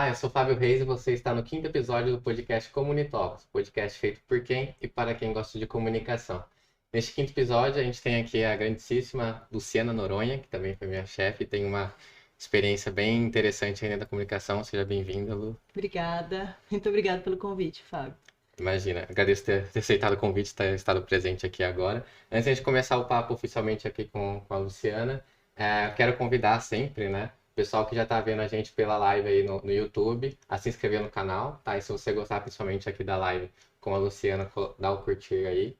Olá, eu sou Fábio Reis e você está no quinto episódio do podcast Comunitalks, podcast feito por quem e para quem gosta de comunicação. Neste quinto episódio, a gente tem aqui a grandíssima Luciana Noronha, que também foi minha chefe e tem uma experiência bem interessante ainda da comunicação. Seja bem-vinda, Lu. Obrigada. Muito obrigada pelo convite, Fábio. Imagina, agradeço ter aceitado o convite, ter estado presente aqui agora. Antes de a gente começar o papo oficialmente aqui com a Luciana, eu quero convidar sempre, né, o pessoal que já está vendo a gente pela live aí no YouTube, a se inscrever no canal, tá? E se você gostar principalmente aqui da live com a Luciana, dá o curtir aí,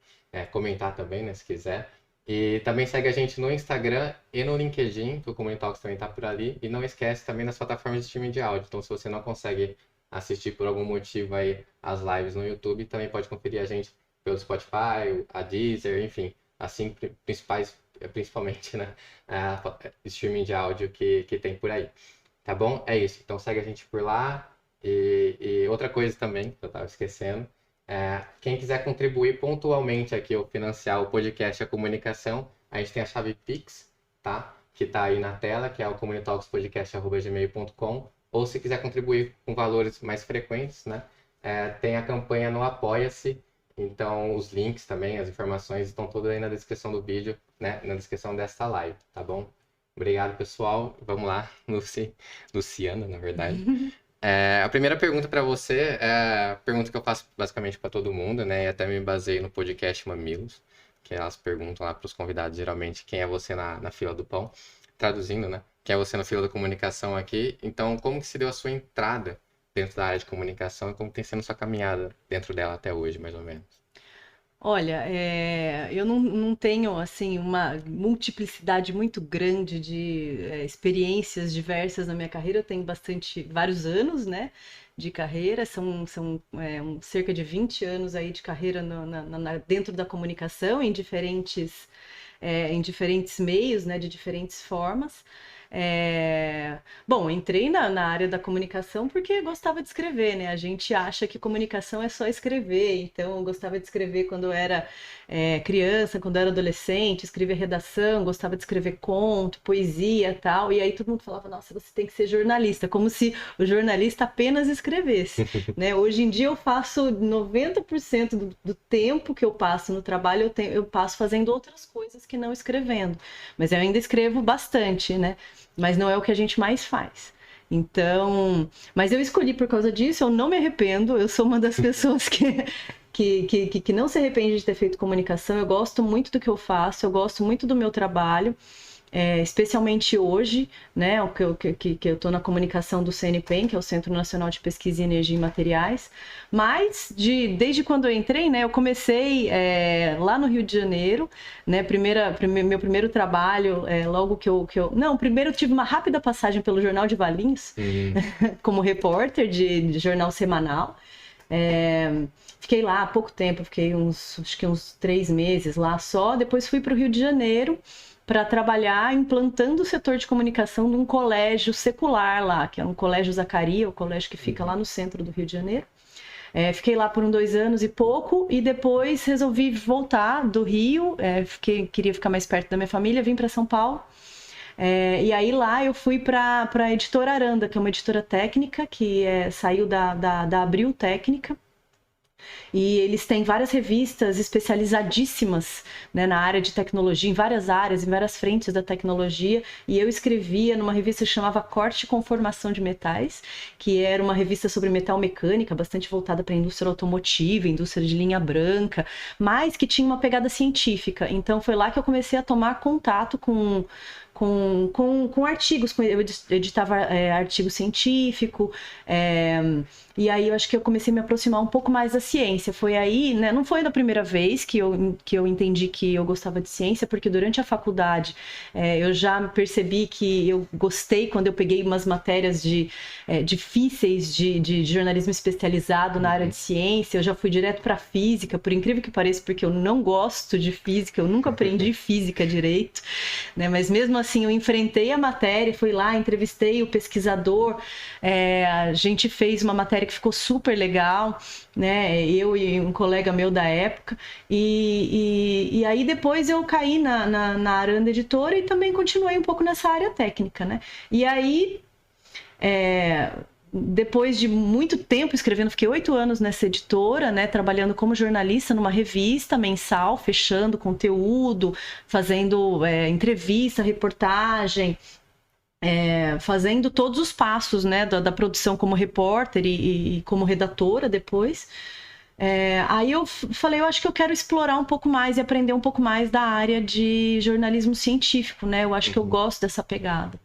comentar também, né, se quiser. E também segue a gente no Instagram e no LinkedIn, que o Comunitalks também está por ali. E não esquece também das plataformas de streaming de áudio. Então, se você não consegue assistir por algum motivo aí as lives no YouTube, também pode conferir a gente pelo Spotify, a Deezer, enfim, assim, principalmente, né, streaming de áudio que tem por aí. Tá bom? É isso. Então segue a gente por lá. E outra coisa também, que eu estava esquecendo, quem quiser contribuir pontualmente aqui ou financiar o podcast e a comunicação, a gente tem a chave Pix, tá? Que tá aí na tela, que é o comunitalkspodcast@gmail.com. Ou se quiser contribuir com valores mais frequentes, né? Tem a campanha no Apoia-se. Então, os links também, as informações estão todas aí na descrição do vídeo, né? Na descrição desta live, tá bom? Obrigado, pessoal. Vamos lá, Luciana, na verdade. A primeira pergunta para você é a pergunta que eu faço basicamente para todo mundo, né? E até me baseio no podcast Mamilos, que elas perguntam lá para os convidados, geralmente, quem é você na fila do pão. Traduzindo, né? Quem é você na fila da comunicação aqui. Então, como que se deu a sua entrada dentro da área de comunicação e como tem sido a sua caminhada dentro dela até hoje, mais ou menos? Olha, eu não tenho assim uma multiplicidade muito grande de experiências diversas na minha carreira. Eu tenho vários anos, né, de carreira. São cerca de 20 anos aí de carreira dentro da comunicação, em diferentes meios, né, de diferentes formas. Bom, entrei na área da comunicação porque gostava de escrever, né? A gente acha que comunicação é só escrever, então eu gostava de escrever quando eu era criança, quando eu era adolescente, escrevia redação, gostava de escrever conto, poesia e tal, e aí todo mundo falava, nossa, você tem que ser jornalista, como se o jornalista apenas escrevesse, né? Hoje em dia eu faço 90% do tempo que eu passo no trabalho, eu passo fazendo outras coisas que não escrevendo, mas eu ainda escrevo bastante, né? Mas não é o que a gente mais faz. Então, mas eu escolhi por causa disso, eu não me arrependo, eu sou uma das pessoas que não se arrepende de ter feito comunicação, eu gosto muito do que eu faço, eu gosto muito do meu trabalho, especialmente hoje, né, que eu estou na comunicação do CNPEM, que é o Centro Nacional de Pesquisa em Energia e Materiais, mas desde quando eu entrei, né, eu comecei lá no Rio de Janeiro, né, meu primeiro trabalho, logo que eu... Não, primeiro eu tive uma rápida passagem pelo Jornal de Valinhos, como repórter de jornal semanal. Fiquei lá há pouco tempo, acho que uns 3 meses lá só, depois fui para o Rio de Janeiro, para trabalhar implantando o setor de comunicação num colégio secular lá, que é um colégio Zacaria, o colégio que fica lá no centro do Rio de Janeiro. Fiquei lá por 2 anos e pouco, e depois resolvi voltar do Rio, queria ficar mais perto da minha família, vim para São Paulo. E aí lá eu fui para a editora Aranda, que é uma editora técnica, que saiu da Abril Técnica. E eles têm várias revistas especializadíssimas, né, na área de tecnologia, em várias áreas, em várias frentes da tecnologia. E eu escrevia numa revista que chamava Corte e Conformação de Metais, que era uma revista sobre metal mecânica, bastante voltada para a indústria automotiva, indústria de linha branca, mas que tinha uma pegada científica. Então foi lá que eu comecei a tomar contato com artigos, eu editava artigo científico, e aí eu acho que eu comecei a me aproximar um pouco mais da ciência. Foi aí, né, não foi da primeira vez que eu entendi que eu gostava de ciência, porque durante a faculdade eu já percebi que eu gostei quando eu peguei umas matérias difíceis de jornalismo especializado na área de ciência. Eu já fui direto para física, por incrível que pareça, porque eu não gosto de física, eu nunca aprendi física direito, né, mas mesmo assim eu enfrentei a matéria, fui lá, entrevistei o pesquisador, a gente fez uma matéria que ficou super legal, né? Eu e um colega meu da época, e aí depois eu caí na Aranda Editora e também continuei um pouco nessa área técnica, né? E aí depois de muito tempo escrevendo, fiquei 8 anos nessa editora, né, trabalhando como jornalista numa revista mensal, fechando conteúdo, fazendo entrevista, reportagem, fazendo todos os passos, né, da produção como repórter e como redatora depois. Aí eu falei, eu acho que eu quero explorar um pouco mais e aprender um pouco mais da área de jornalismo científico, né? Eu acho que eu gosto dessa pegada.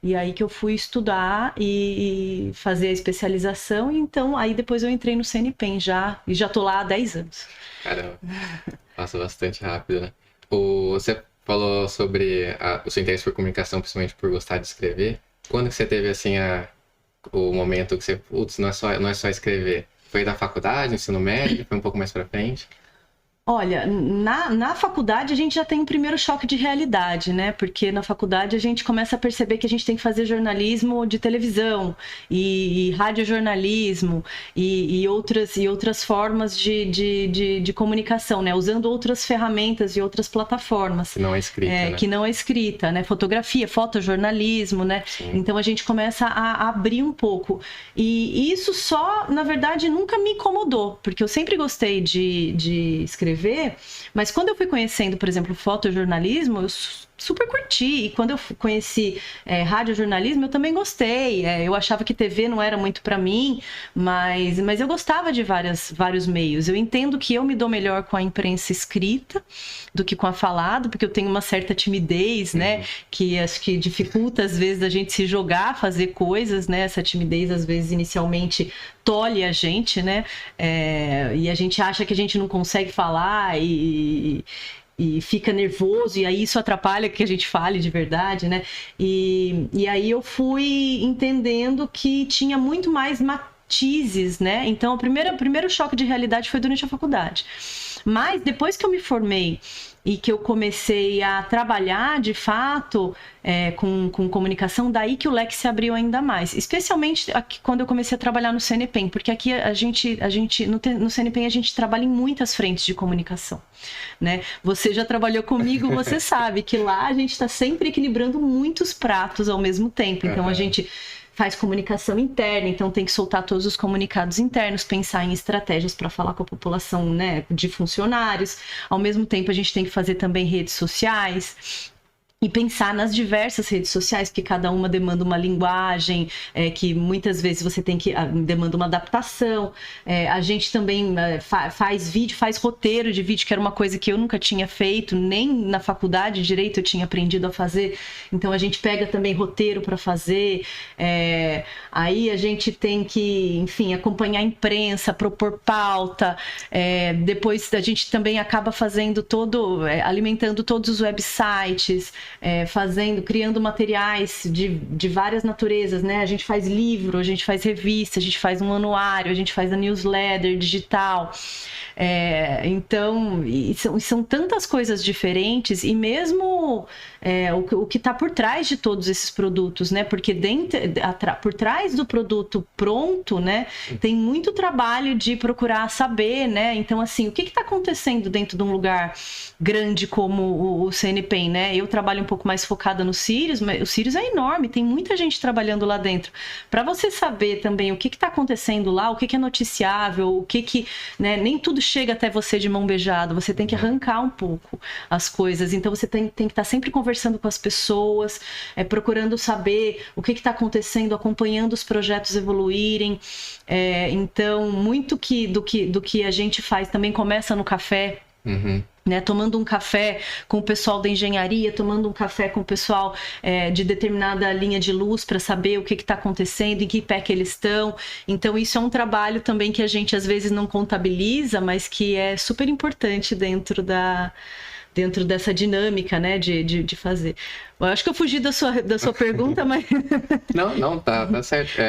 E aí que eu fui estudar e fazer a especialização, e então aí depois eu entrei no CNPEM e já tô lá há 10 anos. Caramba, passa bastante rápido, né? Você falou sobre o seu interesse por comunicação, principalmente por gostar de escrever. Quando que você teve, assim, o momento que você, putz, não é só escrever? Foi da faculdade, ensino médio, foi um pouco mais pra frente? Olha, na faculdade a gente já tem um primeiro choque de realidade, né? Porque na faculdade a gente começa a perceber que a gente tem que fazer jornalismo de televisão e radiojornalismo e outras formas de comunicação, né? Usando outras ferramentas e outras plataformas. Que não é escrita, né? Que não é escrita, né? Fotografia, fotojornalismo, né? Sim. Então a gente começa a abrir um pouco. E isso só, na verdade, nunca me incomodou, porque eu sempre gostei de escrever. Mas quando eu fui conhecendo, por exemplo, fotojornalismo, eu super curti. E quando eu conheci radiojornalismo, eu também gostei. Eu achava que TV não era muito para mim, mas eu gostava de vários meios. Eu entendo que eu me dou melhor com a imprensa escrita do que com a falada, porque eu tenho uma certa timidez, né? Que acho que dificulta, às vezes, a gente se jogar, fazer coisas, né? Essa timidez, às vezes, inicialmente tolhe a gente, né? E a gente acha que a gente não consegue falar e fica nervoso, e aí isso atrapalha que a gente fale de verdade, né? E aí eu fui entendendo que tinha muito mais matizes, né? Então, o primeiro choque de realidade foi durante a faculdade. Mas depois que eu me formei e que eu comecei a trabalhar de fato com comunicação, daí que o leque se abriu ainda mais. Especialmente aqui, quando eu comecei a trabalhar no CNPEM, porque aqui no CNPEM a gente trabalha em muitas frentes de comunicação, né? Você já trabalhou comigo, você sabe que lá a gente está sempre equilibrando muitos pratos ao mesmo tempo. Então a gente faz comunicação interna, então tem que soltar todos os comunicados internos, pensar em estratégias para falar com a população, né, de funcionários. Ao mesmo tempo, a gente tem que fazer também redes sociais e pensar nas diversas redes sociais, porque cada uma demanda uma linguagem, que muitas vezes você demanda uma adaptação. A gente também faz vídeo, faz roteiro de vídeo, que era uma coisa que eu nunca tinha feito, nem na faculdade de Direito eu tinha aprendido a fazer. Então a gente pega também roteiro para fazer. Aí a gente tem que, enfim, acompanhar a imprensa, propor pauta. Depois a gente também acaba fazendo alimentando todos os websites, criando materiais de várias naturezas, né? A gente faz livro, a gente faz revista, a gente faz um anuário, a gente faz a newsletter digital. Então, são tantas coisas diferentes, e mesmo o que está por trás de todos esses produtos, né? Porque por trás do produto pronto, né, tem muito trabalho de procurar saber, né? Então, assim, o que está acontecendo dentro de um lugar grande como o CNPEM, né? Eu trabalho um pouco mais focada no Sirius, mas o Sirius é enorme, tem muita gente trabalhando lá dentro. Para você saber também o que está acontecendo lá, o que é noticiável, né, nem tudo chega até você de mão beijada, você tem que arrancar um pouco as coisas. Então você tem que estar sempre conversando com as pessoas, procurando saber o que está acontecendo, acompanhando os projetos evoluírem. Então, muito do que a gente faz também começa no café. Né, tomando um café com o pessoal da engenharia, tomando um café com o pessoal de determinada linha de luz para saber o que está acontecendo, em que pé que eles estão. Então isso é um trabalho também que a gente às vezes não contabiliza, mas que é super importante dentro dessa dinâmica, né, de fazer. Eu acho que eu fugi da sua pergunta, mas... Não, tá certo.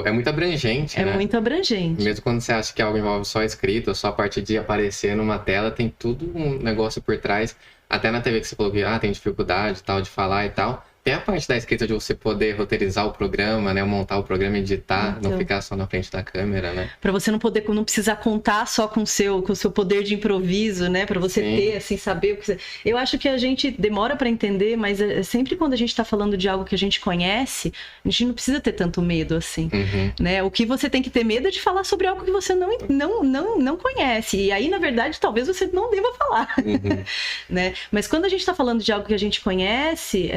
É muito abrangente, né? É muito abrangente. Mesmo quando você acha que algo envolve só escrita, só a parte de aparecer numa tela, tem tudo um negócio por trás. Até na TV que você falou que tem dificuldade e tal, de falar e tal. Tem a parte da escrita de você poder roteirizar o programa, né? Montar o programa, editar, não Então, ficar só na frente da câmera, né? para você não precisar contar só com o seu poder de improviso, né? Para você Sim. ter, assim, saber o que você... Eu acho que a gente demora para entender, mas sempre quando a gente está falando de algo que a gente conhece, a gente não precisa ter tanto medo, assim, Uhum. né? O que você tem que ter medo é de falar sobre algo que você não conhece. E aí, na verdade, talvez você não deva falar, Uhum. né? Mas quando a gente está falando de algo que a gente conhece,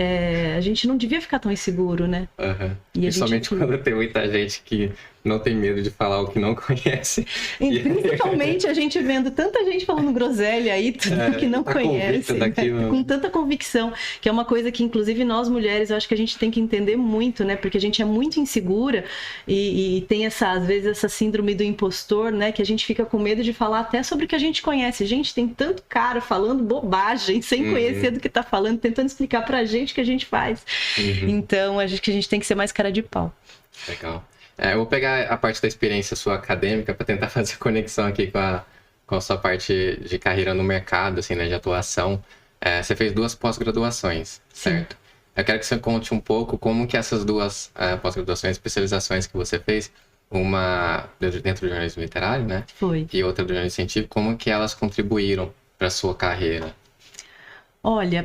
a gente não devia ficar tão inseguro, né? Uhum. E a gente... Principalmente quando tem muita gente que não tem medo de falar o que não conhece. E principalmente a gente vendo tanta gente falando groselha aí, tudo que não tá conhece, né? daquilo. Com tanta convicção, que é uma coisa que, inclusive, nós mulheres, eu acho que a gente tem que entender muito, né? Porque a gente é muito insegura e tem às vezes, essa síndrome do impostor, né? Que a gente fica com medo de falar até sobre o que a gente conhece. Gente, tem tanto cara falando bobagem, sem conhecer do que tá falando, tentando explicar pra gente o que a gente faz. Então, acho que a gente tem que ser mais cara de pau. Legal. Eu vou pegar a parte da experiência sua acadêmica para tentar fazer conexão aqui com a sua parte de carreira no mercado, assim, né, de atuação. Você fez 2 pós-graduações, certo? Sim. Eu quero que você conte um pouco como que essas 2 pós-graduações, especializações que você fez, uma dentro do jornalismo literário, né? Foi. E outra do jornalismo científico, como que elas contribuíram para a sua carreira? Olha,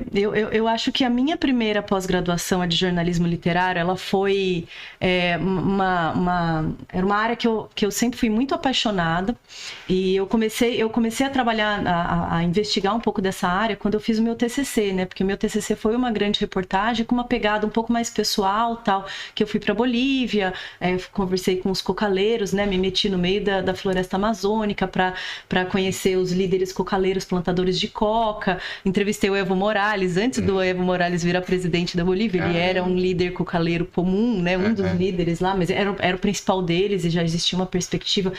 eu acho que a minha primeira pós-graduação, a de jornalismo literário, ela foi era uma área que eu sempre fui muito apaixonada, e eu comecei a trabalhar, a investigar um pouco dessa área quando eu fiz o meu TCC, né? Porque o meu TCC foi uma grande reportagem com uma pegada um pouco mais pessoal, tal, que eu fui para Bolívia, conversei com os cocaleiros, né? Me meti no meio da floresta amazônica para conhecer os líderes cocaleiros, plantadores de coca, entrevistei o Evo Morales, antes do Evo Morales virar presidente da Bolívia, ele era um líder cocaleiro comum, né? Um dos líderes lá, mas era o principal deles e já existia uma perspectiva.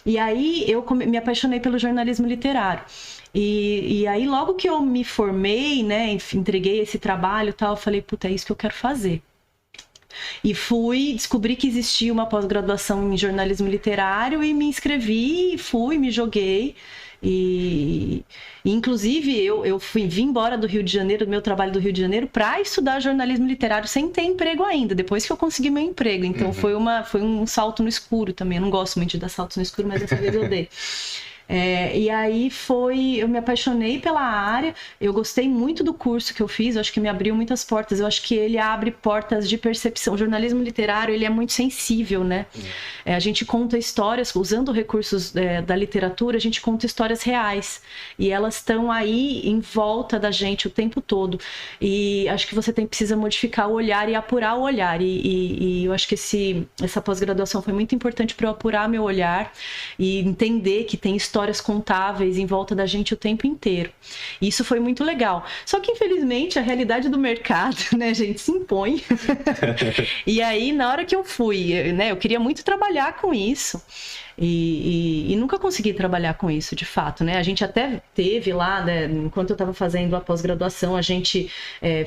E aí eu me apaixonei pelo jornalismo literário. E aí logo que eu me formei, né, entreguei esse trabalho e tal, eu falei, puta, é isso que eu quero fazer. E descobri que existia uma pós-graduação em jornalismo literário e me inscrevi, me joguei. E inclusive eu vim embora do Rio de Janeiro, do meu trabalho do Rio de Janeiro, para estudar jornalismo literário sem ter emprego ainda, depois que eu consegui meu emprego. Então foi um salto no escuro também. Eu não gosto muito de dar saltos no escuro, mas dessa vez eu dei. E aí eu me apaixonei pela área, eu gostei muito do curso que eu fiz, eu acho que me abriu muitas portas, eu acho que ele abre portas de percepção. O jornalismo literário, ele é muito sensível, né? A gente conta histórias, usando recursos da literatura, a gente conta histórias reais, e elas estão aí em volta da gente o tempo todo, e acho que você precisa modificar o olhar e apurar o olhar, e eu acho que essa pós-graduação foi muito importante para eu apurar meu olhar e entender que tem histórias contáveis em volta da gente o tempo inteiro. E isso foi muito legal. Só que, infelizmente, a realidade do mercado, né, gente, se impõe. E aí, na hora que eu fui, né, eu queria muito trabalhar com isso. E nunca consegui trabalhar com isso, de fato, né? A gente até teve lá, né, enquanto eu estava fazendo a pós-graduação, a gente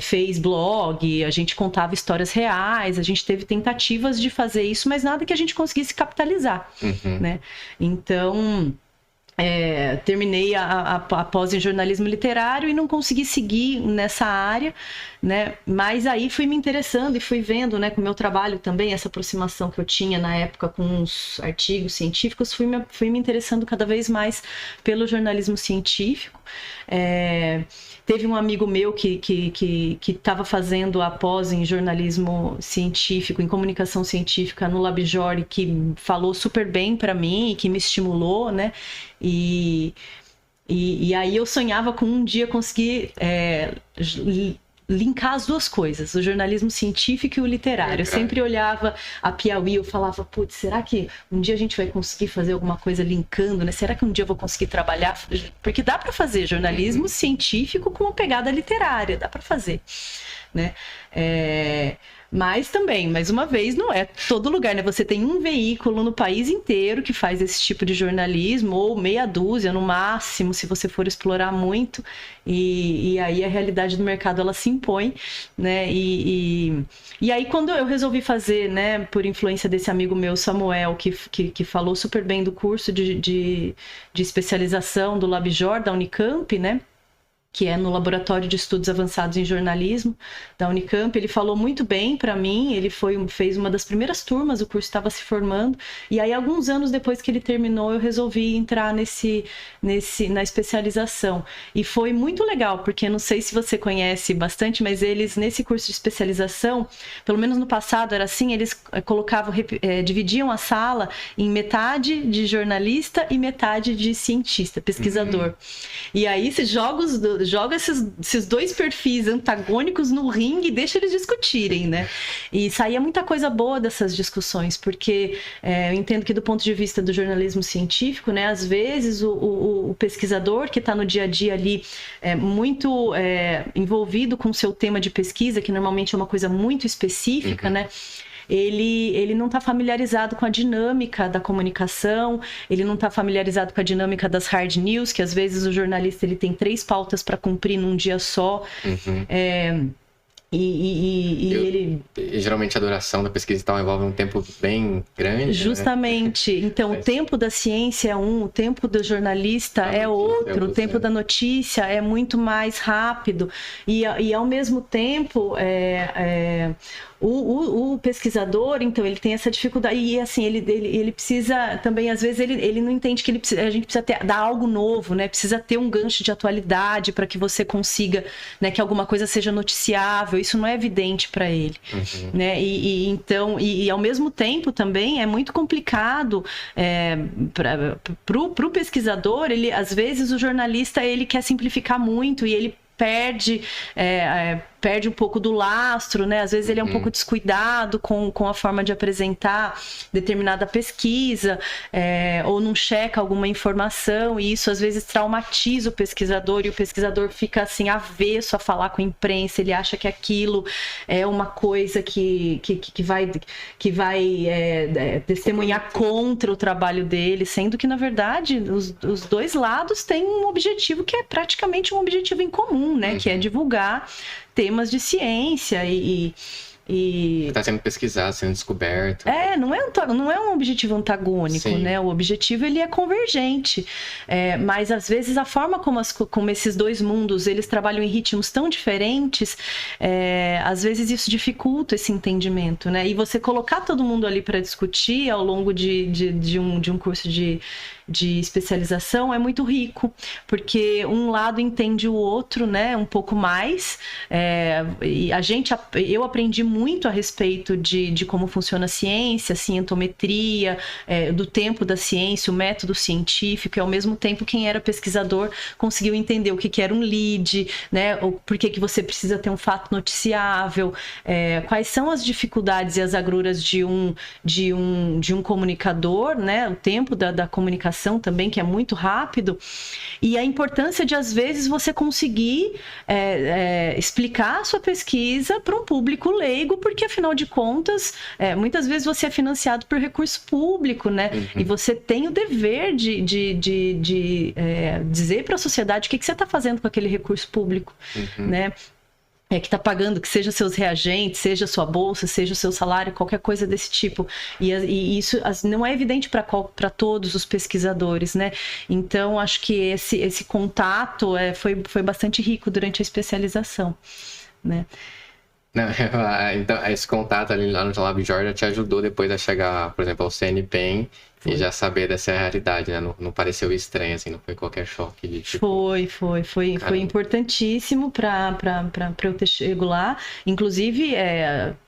fez blog, a gente contava histórias reais, a gente teve tentativas de fazer isso, mas nada que a gente conseguisse capitalizar, né? Então... terminei a pós em jornalismo literário e não consegui seguir nessa área, né? Mas aí fui me interessando e fui vendo, né, com o meu trabalho também, essa aproximação que eu tinha na época com os artigos científicos, fui me interessando cada vez mais pelo jornalismo científico. Teve um amigo meu que estava fazendo a pós em jornalismo científico, em comunicação científica no LabJOR, que falou super bem para mim e que me estimulou, né? E aí eu sonhava com um dia conseguir linkar as duas coisas, o jornalismo científico e o literário. Eu sempre olhava a Piauí, eu falava, putz, será que um dia a gente vai conseguir fazer alguma coisa linkando, né? Será que um dia eu vou conseguir trabalhar? Porque dá para fazer jornalismo científico com uma pegada literária, dá para fazer, né? Mas também, mais uma vez, não é todo lugar, né? Você tem um veículo no país inteiro que faz esse tipo de jornalismo, ou meia dúzia no máximo, se você for explorar muito, e aí a realidade do mercado, ela se impõe, né? E aí quando eu resolvi fazer, né, por influência desse amigo meu, Samuel, que falou super bem do curso de especialização do LabJOR, da Unicamp, né? que é no Laboratório de Estudos Avançados em Jornalismo da Unicamp. Ele falou muito bem para mim, ele fez uma das primeiras turmas, o curso estava se formando, e aí alguns anos depois que ele terminou, eu resolvi entrar na especialização. E foi muito legal, porque não sei se você conhece bastante, mas eles, nesse curso de especialização, pelo menos no passado era assim, eles dividiam a sala em metade de jornalista e metade de cientista, pesquisador. E aí você joga esses dois perfis antagônicos no ringue e deixa eles discutirem, né? E saía muita coisa boa dessas discussões, porque eu entendo que do ponto de vista do jornalismo científico, né, às vezes o pesquisador que está no dia a dia ali muito envolvido com o seu tema de pesquisa, que normalmente é uma coisa muito específica, né? Ele não está familiarizado com a dinâmica da comunicação, ele não está familiarizado com a dinâmica das hard news, que às vezes o jornalista ele tem 3 pautas para cumprir num dia só. E geralmente a duração da pesquisa e tal envolve um tempo bem grande. Justamente. Né? Então, o tempo da ciência é um, o tempo do jornalista é outro, o tempo da notícia é muito mais rápido. E ao mesmo tempo, o pesquisador, então, ele tem essa dificuldade. E assim, ele precisa também, às vezes, ele não entende que a gente precisa dar algo novo, né? Precisa ter um gancho de atualidade para que você consiga, né, que alguma coisa seja noticiável. Isso não é evidente para ele, né? Então, ao mesmo tempo também é muito complicado para o pesquisador. Ele, às vezes, o jornalista ele quer simplificar muito e ele perde um pouco do lastro, né? Às vezes ele é um pouco descuidado com a forma de apresentar determinada pesquisa, ou não checa alguma informação, e isso às vezes traumatiza o pesquisador, e o pesquisador fica assim avesso a falar com a imprensa, ele acha que aquilo é uma coisa que vai testemunhar contra o trabalho dele, sendo que, na verdade, os dois lados têm um objetivo que é praticamente um objetivo em comum, né? Que é divulgar temas de ciência e está sendo pesquisado, sendo descoberto. Não é um objetivo antagônico, sim, né? O objetivo ele é convergente, mas às vezes a forma como esses dois mundos eles trabalham em ritmos tão diferentes, às vezes isso dificulta esse entendimento, né? E você colocar todo mundo ali para discutir ao longo de um curso de especialização é muito rico, porque um lado entende o outro, né, um pouco mais, e eu aprendi muito a respeito de como funciona a ciência, a cientometria, do tempo da ciência, o método científico, e ao mesmo tempo quem era pesquisador conseguiu entender o que era um lead, né, por que você precisa ter um fato noticiável, quais são as dificuldades e as agruras de um comunicador, né, o tempo da comunicação também, que é muito rápido, e a importância de, às vezes, você conseguir explicar a sua pesquisa para um público leigo, porque, afinal de contas, muitas vezes você é financiado por recurso público, né? E você tem o dever de dizer para a sociedade o que você está fazendo com aquele recurso público, né? Que está pagando, que seja seus reagentes, seja sua bolsa, seja o seu salário, qualquer coisa desse tipo. E isso não é evidente para todos os pesquisadores, né? Então, acho que esse contato foi bastante rico durante a especialização, né? Não, então, esse contato ali lá no LabJOR já te ajudou depois a chegar, por exemplo, ao CNPEM e já saber dessa realidade, né? Não pareceu estranho, assim, não foi qualquer choque de tipo... Foi importantíssimo para eu ter chego lá. Inclusive,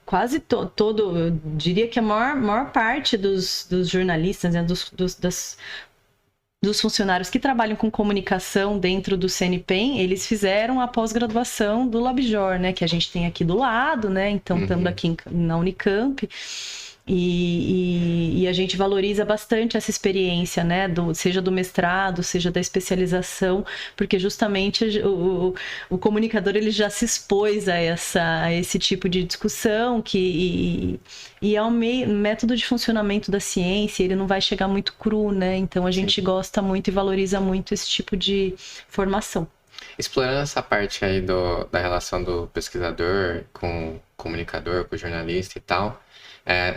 quase todo, eu diria que a maior parte dos jornalistas, né, dos funcionários que trabalham com comunicação dentro do CNPEM, eles fizeram a pós-graduação do LabJOR, né, que a gente tem aqui do lado, né, então estamos aqui na Unicamp, e a gente valoriza bastante essa experiência, né, seja do mestrado, seja da especialização, porque justamente o comunicador ele já se expôs a esse tipo de discussão, e é um método de funcionamento da ciência, ele não vai chegar muito cru, né, então a gente gosta muito e valoriza muito esse tipo de formação. Explorando essa parte aí da relação do pesquisador com o comunicador, com o jornalista e tal,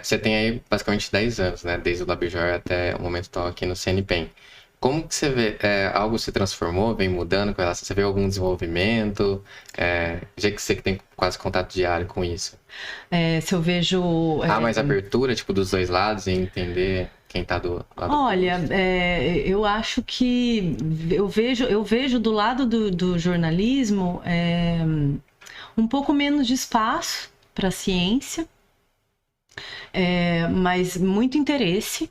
você tem aí basicamente 10 anos, né? Desde o LabJOR até o momento que estou aqui no CNPEM. como que você vê, algo se transformou, vem mudando com relação, você vê algum desenvolvimento, já que você que tem quase contato diário com isso? Se eu vejo... Há mais abertura, tipo, dos dois lados, em entender quem tá do lado Olha, eu acho que eu vejo do lado do jornalismo um pouco menos de espaço para a ciência, mas muito interesse,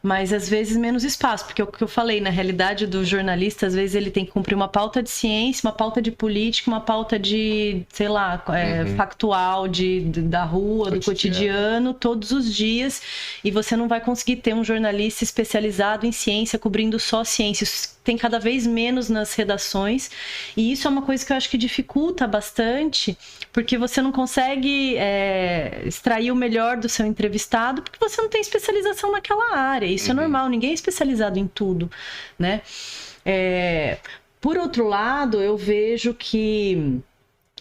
mas às vezes menos espaço, porque é o que eu falei, na realidade do jornalista, às vezes ele tem que cumprir uma pauta de ciência, uma pauta de política, uma pauta de, sei lá, factual, da rua, do cotidiano, todos os dias, e você não vai conseguir ter um jornalista especializado em ciência, cobrindo só ciência. Isso tem cada vez menos nas redações, e isso é uma coisa que eu acho que dificulta bastante, porque você não consegue extrair o melhor do seu entrevistado, porque você não tem especialização naquela área. Isso é normal, ninguém é especializado em tudo, né? Por outro lado, eu vejo que...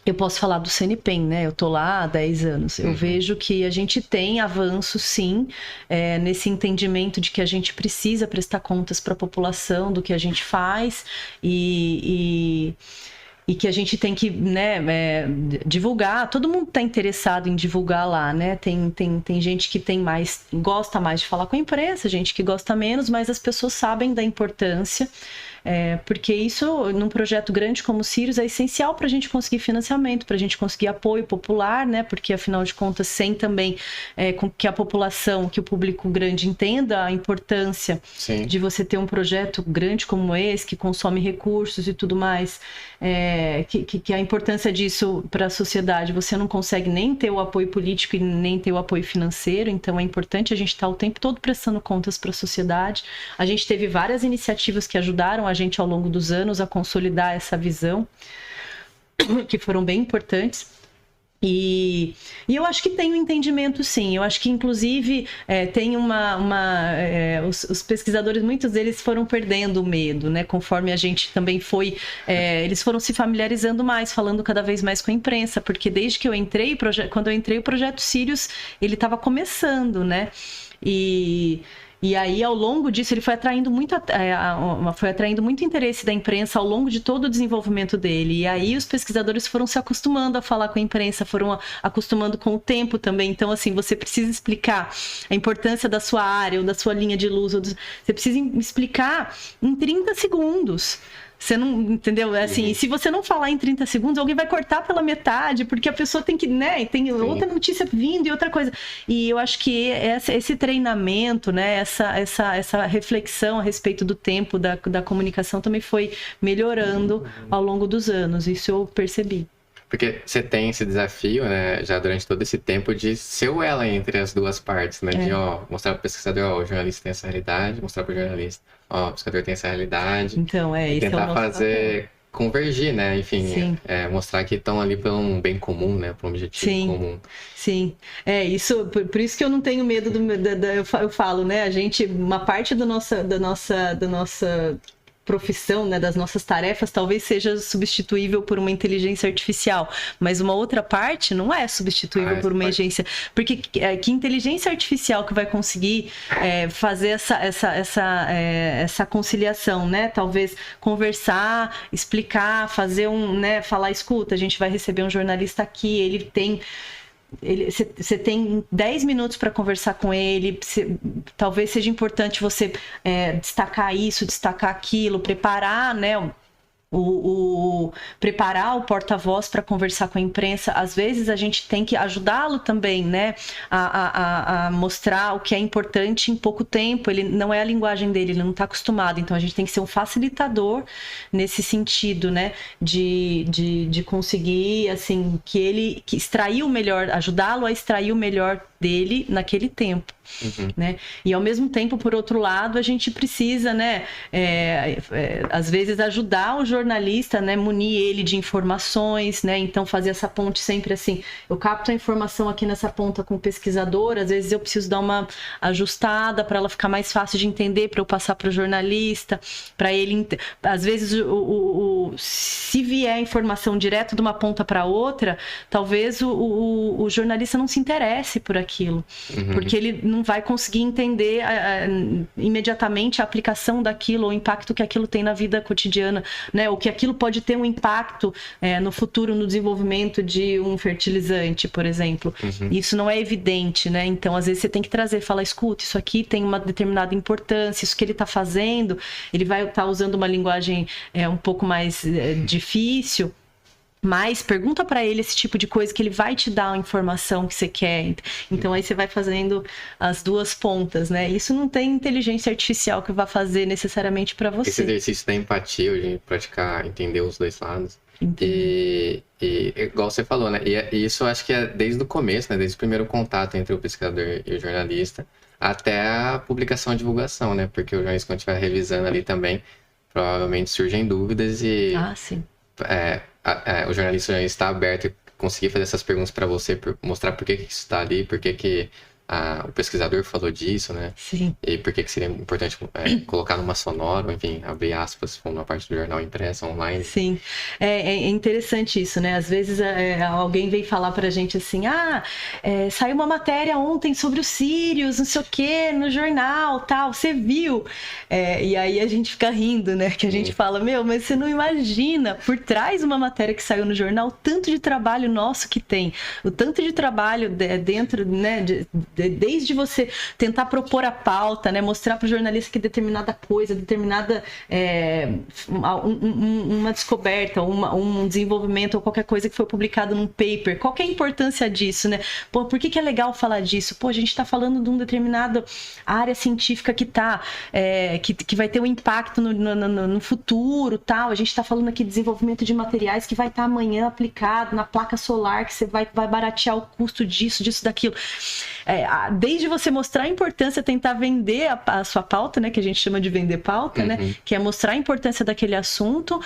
Eu posso falar do CNPEM, né? Eu tô lá há 10 anos. Eu vejo que a gente tem avanço, sim, nesse entendimento de que a gente precisa prestar contas para a população do que a gente faz e que a gente tem que, né, divulgar. Todo mundo está interessado em divulgar lá, né? Tem gente que gosta mais de falar com a imprensa, gente que gosta menos, mas as pessoas sabem da importância, porque isso, num projeto grande como o Sirius, é essencial para a gente conseguir financiamento, para a gente conseguir apoio popular, né? Porque, afinal de contas, sem também que a população, que o público grande entenda a importância de você ter um projeto grande como esse, que consome recursos e tudo mais, que a importância disso para a sociedade, você não consegue nem ter o apoio político e nem ter o apoio financeiro, então é importante a gente estar o tempo todo prestando contas para a sociedade. A gente teve várias iniciativas que ajudaram a gente ao longo dos anos a consolidar essa visão, que foram bem importantes. E eu acho que tem um entendimento, sim. Eu acho que, inclusive, tem os pesquisadores, muitos deles foram perdendo o medo, né? Conforme a gente também foi... eles foram se familiarizando mais, falando cada vez mais com a imprensa, porque desde que eu entrei, quando eu entrei, o Projeto Sirius, ele estava começando, né? E aí, ao longo disso, ele foi atraindo muito interesse da imprensa ao longo de todo o desenvolvimento dele. E aí, os pesquisadores foram se acostumando a falar com a imprensa, foram acostumando com o tempo também. Então, assim, você precisa explicar a importância da sua área ou da sua linha de luz. Você precisa explicar em 30 segundos. Você não, entendeu? Assim, se você não falar em 30 segundos, alguém vai cortar pela metade, porque a pessoa tem que, né? Tem outra notícia vindo e outra coisa. E eu acho que esse treinamento, né? Essa reflexão a respeito do tempo da comunicação também foi melhorando ao longo dos anos. Isso eu percebi. Porque você tem esse desafio, né, já durante todo esse tempo, de ser o ela entre as duas partes, né? De, mostrar para o pesquisador, o jornalista tem essa realidade, mostrar para o jornalista, o pesquisador tem essa realidade. Então, e tentar fazer, convergir, né? Enfim, mostrar que estão ali por um bem comum, né? Por um objetivo comum. Sim, isso, por isso que eu não tenho medo eu falo, né? A gente, uma parte da nossa profissão, né, das nossas tarefas, talvez seja substituível por uma inteligência artificial, mas uma outra parte não é substituível por uma agência, porque que inteligência artificial que vai conseguir fazer essa conciliação, né? Talvez conversar, explicar, fazer falar, escuta, a gente vai receber um jornalista aqui, ele tem... Você tem 10 minutos para conversar com ele, talvez seja importante você destacar isso, destacar aquilo, preparar, né, preparar o porta-voz para conversar com a imprensa. Às vezes a gente tem que ajudá-lo também, né, a mostrar o que é importante em pouco tempo. Ele não é a linguagem dele, ele não está acostumado, então a gente tem que ser um facilitador nesse sentido, né, de conseguir, assim, que extrair o melhor, ajudá-lo a extrair o melhor dele naquele tempo. Né? E ao mesmo tempo, por outro lado, a gente precisa, né, às vezes ajudar o jornalista, né, munir ele de informações, né? Então fazer essa ponte sempre assim, eu capto a informação aqui nessa ponta com o pesquisador, às vezes eu preciso dar uma ajustada para ela ficar mais fácil de entender, para eu passar para o jornalista, para ele, às vezes se vier informação direto de uma ponta para outra, talvez o jornalista não se interesse por aquilo. aquilo. Porque ele não vai conseguir entender imediatamente a aplicação daquilo, o impacto que aquilo tem na vida cotidiana, né? O que aquilo pode ter um impacto no futuro, no desenvolvimento de um fertilizante, por exemplo. Isso não é evidente, né? Então, às vezes, você tem que trazer, falar, escuta, isso aqui tem uma determinada importância, isso que ele está fazendo, ele vai estar usando uma linguagem um pouco mais difícil, mas pergunta para ele esse tipo de coisa que ele vai te dar a informação que você quer. Então aí você vai fazendo as duas pontas, né? Isso não tem inteligência artificial que vai fazer necessariamente para você. Esse exercício da empatia, de praticar, entender os dois lados. E igual você falou, né? E isso eu acho que é desde o começo, né? Desde o primeiro contato entre o pesquisador e o jornalista, até a publicação e divulgação, né? Porque o jornalista, quando estiver revisando ali também, provavelmente surgem dúvidas e... sim. O jornalista já está aberto e conseguir fazer essas perguntas para você, mostrar por que isso está ali, por que o pesquisador falou disso, né? Sim. E por que seria importante colocar numa sonora, ou enfim, abrir aspas, se for uma parte do jornal impressa, online. Sim, é interessante isso, né? Às vezes alguém vem falar pra gente assim, saiu uma matéria ontem sobre os Sírios, não sei o quê, no jornal, tal, você viu? E aí a gente fica rindo, né? Que a gente fala, mas você não imagina, por trás de uma matéria que saiu no jornal, o tanto de trabalho nosso que tem, o tanto de trabalho dentro, né, desde você tentar propor a pauta, né, mostrar para o jornalista que determinada coisa, determinada uma descoberta, um desenvolvimento ou qualquer coisa que foi publicado num paper, qual que é a importância disso, né? Pô, por que é legal falar disso? Pô, a gente está falando de uma determinada área científica que vai ter um impacto no futuro, tal. A gente está falando aqui de desenvolvimento de materiais que vai estar amanhã aplicado na placa solar, que você vai baratear o custo disso, daquilo. Desde você mostrar a importância, tentar vender a sua pauta, né, que a gente chama de vender pauta, né, que é mostrar a importância daquele assunto,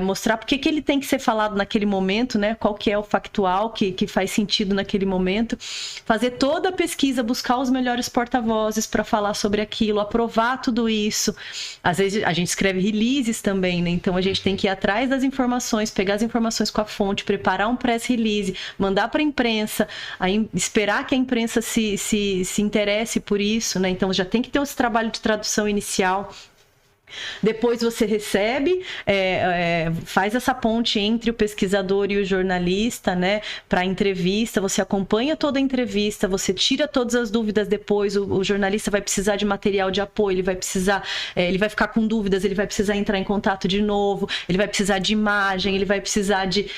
mostrar por que ele tem que ser falado naquele momento, né, qual que é o factual que faz sentido naquele momento, fazer toda a pesquisa, buscar os melhores porta-vozes para falar sobre aquilo, aprovar tudo isso. Às vezes a gente escreve releases também, né, então a gente tem que ir atrás das informações, pegar as informações com a fonte, preparar um press release, mandar para a imprensa, aí esperar que a imprensa se interesse por isso, né? Então já tem que ter esse trabalho de tradução inicial. Depois você recebe, faz essa ponte entre o pesquisador e o jornalista, né, para a entrevista, você acompanha toda a entrevista, você tira todas as dúvidas depois, o jornalista vai precisar de material de apoio, ele vai precisar, ele vai ficar com dúvidas, ele vai precisar entrar em contato de novo, ele vai precisar de imagem, ele vai precisar de,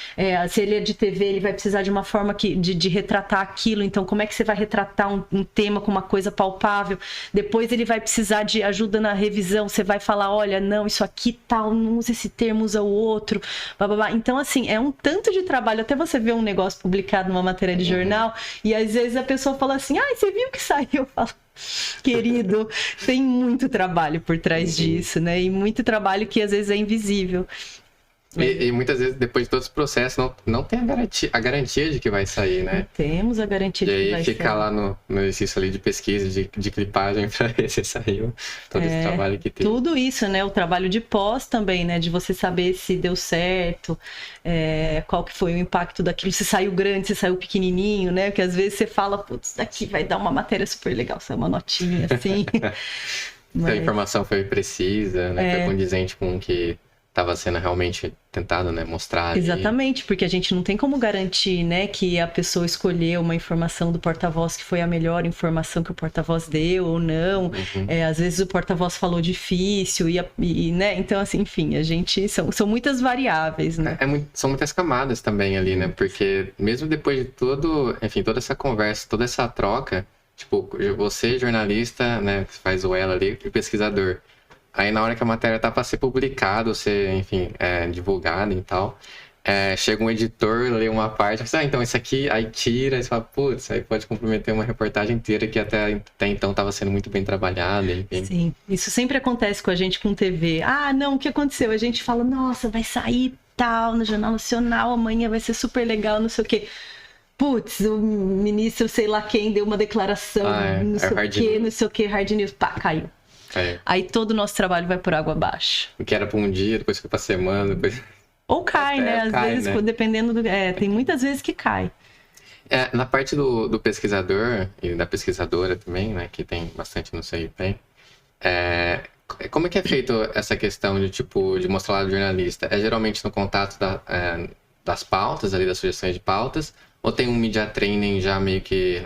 se ele é de TV, ele vai precisar de uma forma de retratar aquilo, então como é que você vai retratar um tema com uma coisa palpável? Depois ele vai precisar de ajuda na revisão, você vai falar, olha, não, isso aqui tal, não usa esse termo, usa o outro, blá, blá, blá. Então, assim, é um tanto de trabalho, até você ver um negócio publicado numa matéria de jornal, e às vezes a pessoa fala assim, você viu que saiu? Eu falo, querido, tem muito trabalho por trás disso, né, e muito trabalho que às vezes é invisível. E muitas vezes, depois de todo esse processo, não tem a garantia de que vai sair, né? Não temos a garantia de que vai sair. E aí fica lá no exercício ali de pesquisa, de clipagem para ver se saiu todo esse trabalho que teve. Tudo isso, né? O trabalho de pós também, né? De você saber se deu certo, qual que foi o impacto daquilo, se saiu grande, se saiu pequenininho, né? Porque às vezes você fala, putz, daqui vai dar uma matéria super legal, sai uma notinha assim. Se a informação foi precisa, né? Foi condizente com o que estava sendo realmente tentado, né, mostrar ali. Exatamente, porque a gente não tem como garantir, né, que a pessoa escolheu uma informação do porta-voz que foi a melhor informação que o porta-voz deu ou não. Às vezes o porta-voz falou difícil né, então assim, enfim, a gente são muitas variáveis, né? São muitas camadas também ali, né, porque mesmo depois de toda essa conversa, toda essa troca, tipo, você jornalista, né, que faz o elo ali, e pesquisador. Aí na hora que a matéria tá para ser publicada, ou ser, enfim, divulgada e tal, chega um editor, lê uma parte, então isso aqui, aí tira, aí você fala, putz, aí pode comprometer uma reportagem inteira que até então estava sendo muito bem trabalhada, enfim. Sim, isso sempre acontece com a gente com TV. Não, o que aconteceu? A gente fala, nossa, vai sair tal no Jornal Nacional, amanhã vai ser super legal, não sei o quê. Putz, o ministro, sei lá quem, deu uma declaração, não sei o que, hard news, pá, caiu. Aí todo o nosso trabalho vai por água abaixo. O que era por um dia, depois fica pra semana, depois... Ou cai, né? Às vezes, né? Dependendo do... tem muitas vezes que cai. Na parte do pesquisador e da pesquisadora também, né, que tem bastante no CRP, é, como é que é feito essa questão de, tipo, de mostrar lado jornalista? É geralmente no contato das pautas, ali, das sugestões de pautas, ou tem um media training já meio que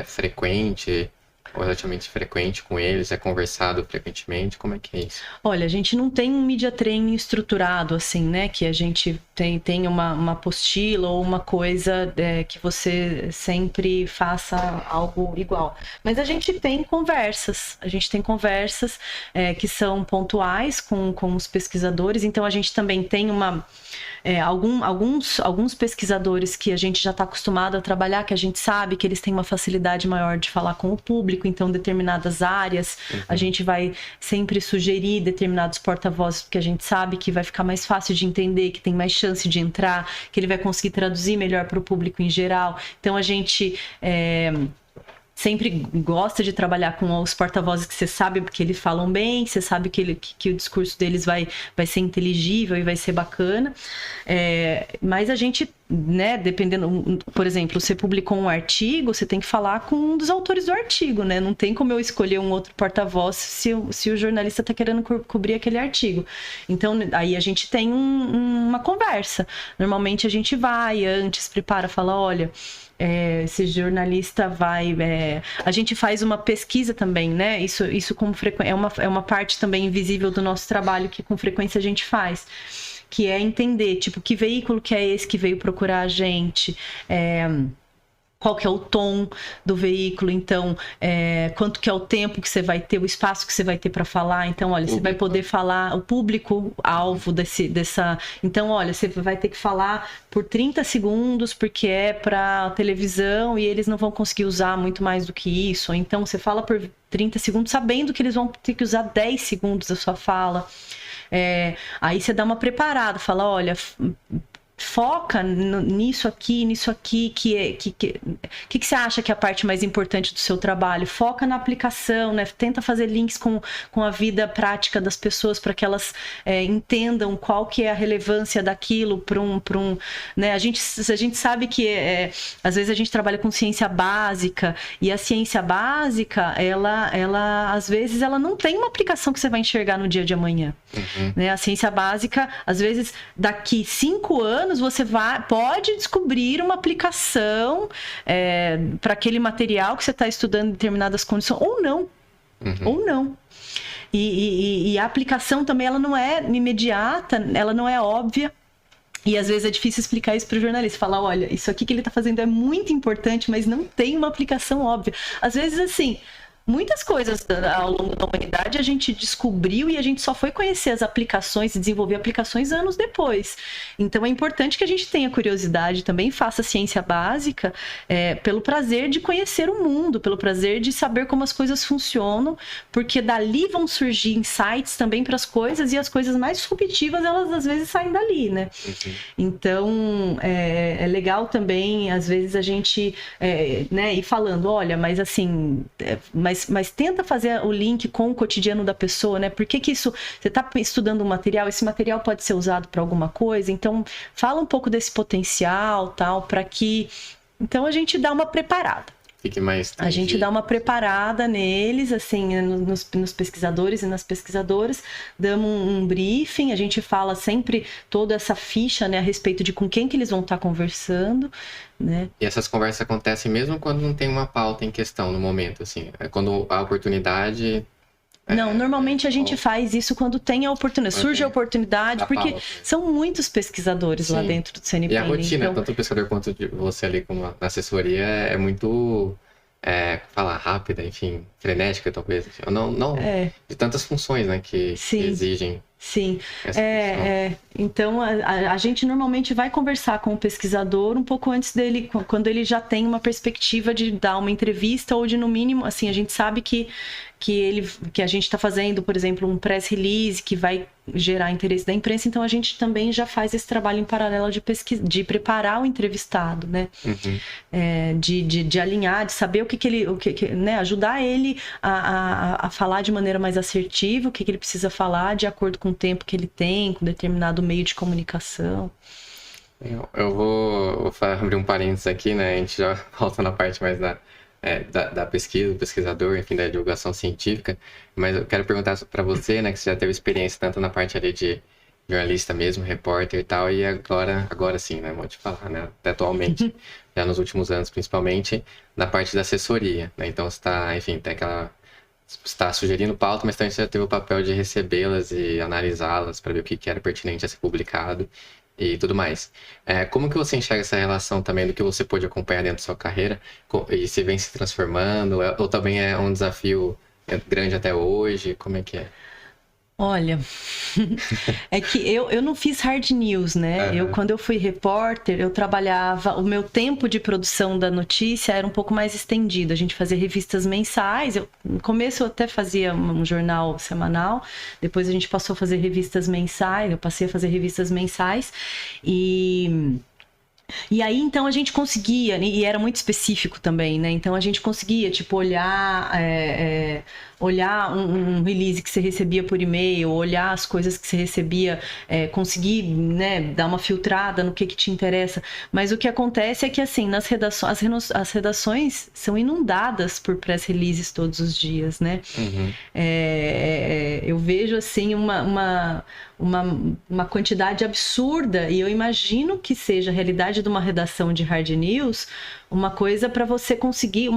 frequente, ou relativamente frequente com eles, é conversado frequentemente? Como é que é isso? Olha, a gente não tem um media training estruturado, assim, né? Que a gente tem uma apostila ou uma coisa que você sempre faça algo igual. Mas a gente tem conversas que são pontuais com os pesquisadores, então a gente também tem alguns pesquisadores que a gente já está acostumado a trabalhar, que a gente sabe que eles têm uma facilidade maior de falar com o público, então determinadas áreas a gente vai sempre sugerir determinados porta-vozes, porque a gente sabe que vai ficar mais fácil de entender, que tem mais chance de entrar, que ele vai conseguir traduzir melhor para o público em geral. Então a gente sempre gosta de trabalhar com os porta-vozes que você sabe que eles falam bem, você sabe que o discurso deles vai ser inteligível e vai ser bacana. Mas a gente, né, dependendo, por exemplo, você publicou um artigo, você tem que falar com um dos autores do artigo, né? Não tem como eu escolher um outro porta-voz se o jornalista está querendo cobrir aquele artigo. Então, aí a gente tem uma conversa. Normalmente a gente vai antes, prepara, fala, olha... esse jornalista vai... a gente faz uma pesquisa também, né? Isso com é uma parte também invisível do nosso trabalho que com frequência a gente faz, que é entender, tipo, que veículo que é esse que veio procurar a gente, qual que é o tom do veículo, então, quanto que é o tempo que você vai ter, o espaço que você vai ter para falar. Então, olha, você vai poder falar, o público-alvo dessa... Então, olha, você vai ter que falar por 30 segundos, porque é para televisão e eles não vão conseguir usar muito mais do que isso. Então, você fala por 30 segundos, sabendo que eles vão ter que usar 10 segundos da sua fala. Aí você dá uma preparada, fala, olha... foca nisso aqui, que você acha que é a parte mais importante do seu trabalho? Foca na aplicação, né? Tenta fazer links com a vida prática das pessoas para que elas entendam qual que é a relevância daquilo para né? A gente sabe que às vezes a gente trabalha com ciência básica e a ciência básica, ela às vezes ela não tem uma aplicação que você vai enxergar no dia de amanhã. Né? A ciência básica, às vezes, daqui 5 anos você pode descobrir uma aplicação para aquele material que você está estudando em determinadas condições, ou não. Ou não. E a aplicação também, ela não é imediata, ela não é óbvia. E às vezes é difícil explicar isso para o jornalista. Falar, olha, isso aqui que ele está fazendo é muito importante, mas não tem uma aplicação óbvia. Às vezes, assim... muitas coisas ao longo da humanidade a gente descobriu e a gente só foi conhecer as aplicações e desenvolver aplicações anos depois. Então é importante que a gente tenha curiosidade também, faça ciência básica pelo prazer de conhecer o mundo, pelo prazer de saber como as coisas funcionam, porque dali vão surgir insights também para as coisas e as coisas mais disruptivas, elas às vezes saem dali, né? Então é legal também, às vezes a gente ir falando, olha, mas assim... Mas tenta fazer o link com o cotidiano da pessoa, né? Por que isso... você está estudando um material, esse material pode ser usado para alguma coisa, então fala um pouco desse potencial, tal, para que... então a gente dá uma preparada. Fique mais a gente dá uma preparada neles, assim, nos pesquisadores e nas pesquisadoras, damos um briefing, a gente fala sempre toda essa ficha, né, a respeito de com quem que eles vão estar conversando, né? E essas conversas acontecem mesmo quando não tem uma pauta em questão no momento, assim, quando a oportunidade... Não, normalmente a gente faz isso quando tem a oportunidade, surge a oportunidade, porque são muitos pesquisadores lá dentro do CNPq. E a rotina, tanto o pesquisador quanto de você ali como na assessoria, é muito, falar rápida, enfim, frenética talvez, não de tantas funções, né, que exigem. Sim, então a gente normalmente vai conversar com o pesquisador um pouco antes dele, quando ele já tem uma perspectiva de dar uma entrevista ou de, no mínimo, assim, a gente sabe que a gente está fazendo, por exemplo, um press release que vai gerar interesse da imprensa, então a gente também já faz esse trabalho em paralelo de preparar o entrevistado, né? De alinhar, de saber o que ele, né? Ajudar ele a falar de maneira mais assertiva, o que ele precisa falar de acordo com o tempo que ele tem, com determinado meio de comunicação. Eu vou abrir um parênteses aqui, né? A gente já volta na parte mais da pesquisa, do pesquisador, enfim, da divulgação científica. Mas eu quero perguntar para você, né? Que você já teve experiência tanto na parte ali de jornalista mesmo, repórter e tal, e agora sim, né? Vou te falar, né? Até atualmente, já nos últimos anos, principalmente, na parte da assessoria, né? Então, você está, enfim, tem aquela... Você está sugerindo pauta, mas também você já teve o papel de recebê-las e analisá-las para ver o que era pertinente a ser publicado e tudo mais. Como que você enxerga essa relação também do que você pôde acompanhar dentro da sua carreira e se vem se transformando, ou também é um desafio grande até hoje? Como é que é? Olha, é que eu não fiz hard news, né? Aham. Quando eu fui repórter, eu trabalhava, o meu tempo de produção da notícia era um pouco mais estendido. A gente fazia revistas mensais. No começo eu até fazia um jornal semanal, depois a gente passou a fazer revistas mensais, eu passei a fazer revistas mensais e aí, então, a gente conseguia, e era muito específico também, né? Então, a gente conseguia, tipo, olhar um release que você recebia por e-mail, olhar as coisas que você recebia, conseguir, né, dar uma filtrada no que te interessa. Mas o que acontece é que, assim, nas redações, as redações são inundadas por press releases todos os dias, né? Uhum. Eu vejo, assim, uma quantidade absurda, e eu imagino que seja a realidade de uma redação de hard news, uma coisa para você conseguir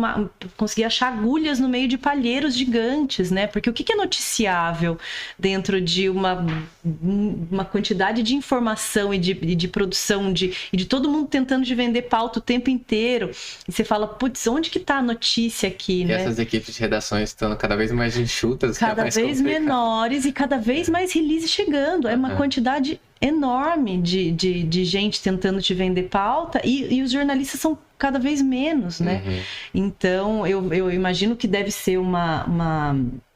achar agulhas no meio de palheiros gigantes, né? Porque o que é noticiável dentro de uma quantidade de informação e de produção e de todo mundo tentando de vender pauta o tempo inteiro, e você fala, putz, onde que tá a notícia aqui, E né? essas equipes de redações estão cada vez mais enxutas, que é Cada mais vez complicado. menores e cada vez mais release chegando. É uma quantidade enorme de gente tentando te vender pauta e os jornalistas são cada vez menos, né? Uhum. Então, eu imagino que deve ser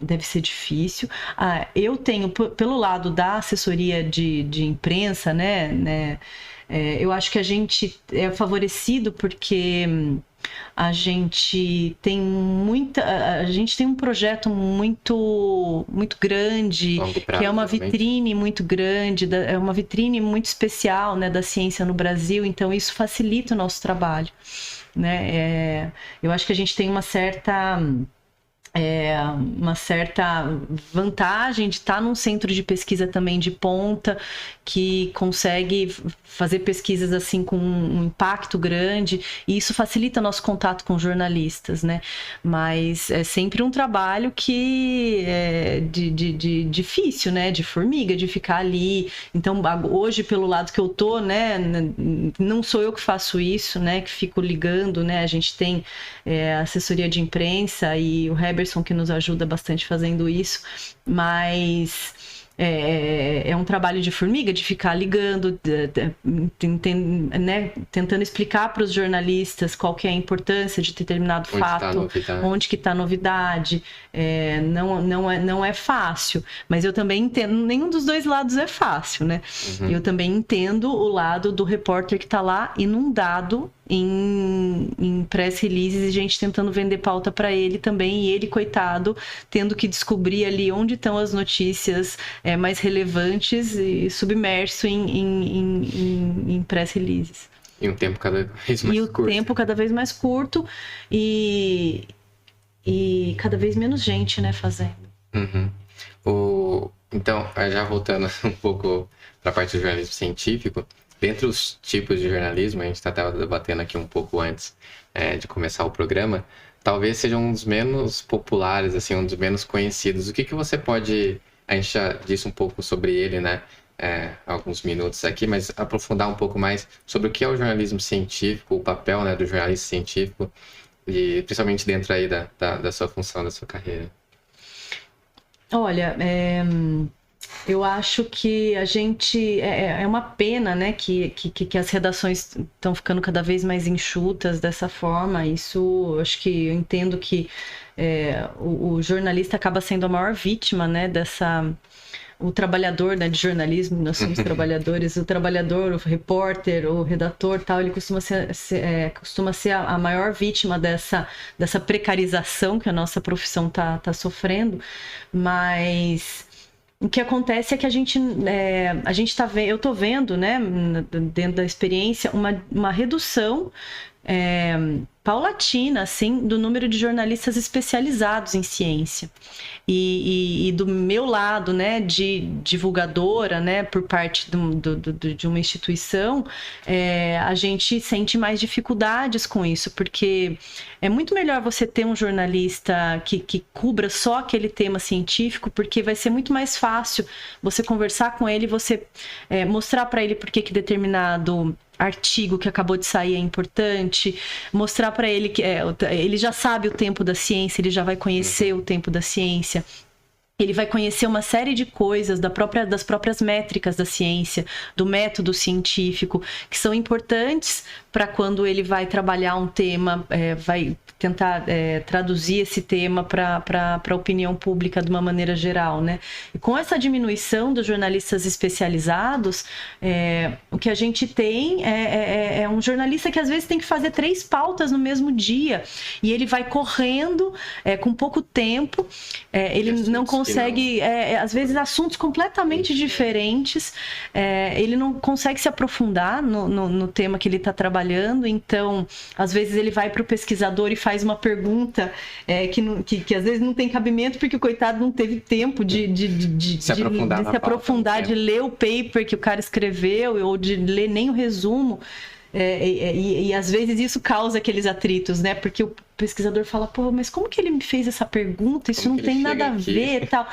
deve ser difícil. Eu tenho, pelo lado da assessoria de imprensa, né? Eu acho que a gente é favorecido porque a gente tem um projeto muito grande, Longo que prazo, é uma realmente. vitrine muito grande, é uma vitrine muito especial, né, da ciência no Brasil, então isso facilita o nosso trabalho, né? Eu acho que a gente tem uma certa vantagem de estar num centro de pesquisa também de ponta, que consegue fazer pesquisas assim com um impacto grande, e isso facilita nosso contato com jornalistas, né? Mas é sempre um trabalho que é difícil, né? De formiga, de ficar ali. Então, hoje, pelo lado que eu tô, né? Não sou eu que faço isso, né? Que fico ligando, né? A gente tem assessoria de imprensa e o Heberson que nos ajuda bastante fazendo isso, mas é um trabalho de formiga, de ficar ligando, né, tentando explicar para os jornalistas qual que é a importância de determinado fato, onde que está a novidade. Não é fácil, mas eu também entendo, nenhum dos dois lados é fácil, né? Uhum. Eu também entendo o lado do repórter que está lá inundado em press releases e gente tentando vender pauta para ele também, e ele, coitado, tendo que descobrir ali onde estão as notícias mais relevantes e submerso em press releases. E um tempo cada vez mais curto. E o tempo cada vez mais curto e cada vez menos gente, né, fazendo. Uhum. Então, já voltando um pouco para a parte do jornalismo científico, dentre os tipos de jornalismo, a gente estava debatendo aqui um pouco antes de começar o programa, talvez seja um dos menos populares, assim, um dos menos conhecidos. O que você pode... A gente já disse um pouco sobre ele, né? Alguns minutos aqui, mas aprofundar um pouco mais sobre o que é o jornalismo científico, o papel, né, do jornalista científico, e principalmente dentro aí da sua função, da sua carreira. Olha, eu acho que a gente... É uma pena, né, que as redações estão ficando cada vez mais enxutas dessa forma. Isso, acho que eu entendo que o jornalista acaba sendo a maior vítima, né, o trabalhador, né, de jornalismo, nós somos trabalhadores, o trabalhador, o repórter, o redator, tal, ele costuma ser a maior vítima dessa precarização que a nossa profissão tá sofrendo, mas o que acontece é que a gente tá vendo, eu tô vendo, né, dentro da experiência, uma redução paulatina, assim, do número de jornalistas especializados em ciência. E do meu lado, né, de divulgadora, né, por parte de uma instituição, a gente sente mais dificuldades com isso, porque é muito melhor você ter um jornalista que cubra só aquele tema científico, porque vai ser muito mais fácil você conversar com ele, você mostrar para ele por que determinado artigo que acabou de sair é importante, mostrar para ele que ele já sabe o tempo da ciência, ele já vai conhecer o tempo da ciência. Ele vai conhecer uma série de coisas das próprias métricas da ciência, do método científico, que são importantes para quando ele vai trabalhar um tema, vai tentar traduzir esse tema para a opinião pública de uma maneira geral, né? E com essa diminuição dos jornalistas especializados, o que a gente tem é um jornalista que às vezes tem que fazer 3 pautas no mesmo dia, e ele vai correndo com pouco tempo, ele não consegue, às vezes, assuntos completamente diferentes, ele não consegue se aprofundar no tema que ele está trabalhando, então, às vezes ele vai para o pesquisador e faz uma pergunta que às vezes não tem cabimento, porque o coitado não teve tempo de se aprofundar, de ler o paper que o cara escreveu, ou de ler nem o resumo. E às vezes isso causa aqueles atritos, né? Porque o pesquisador fala, pô, mas como que ele me fez essa pergunta? Isso não tem nada a ver, tal.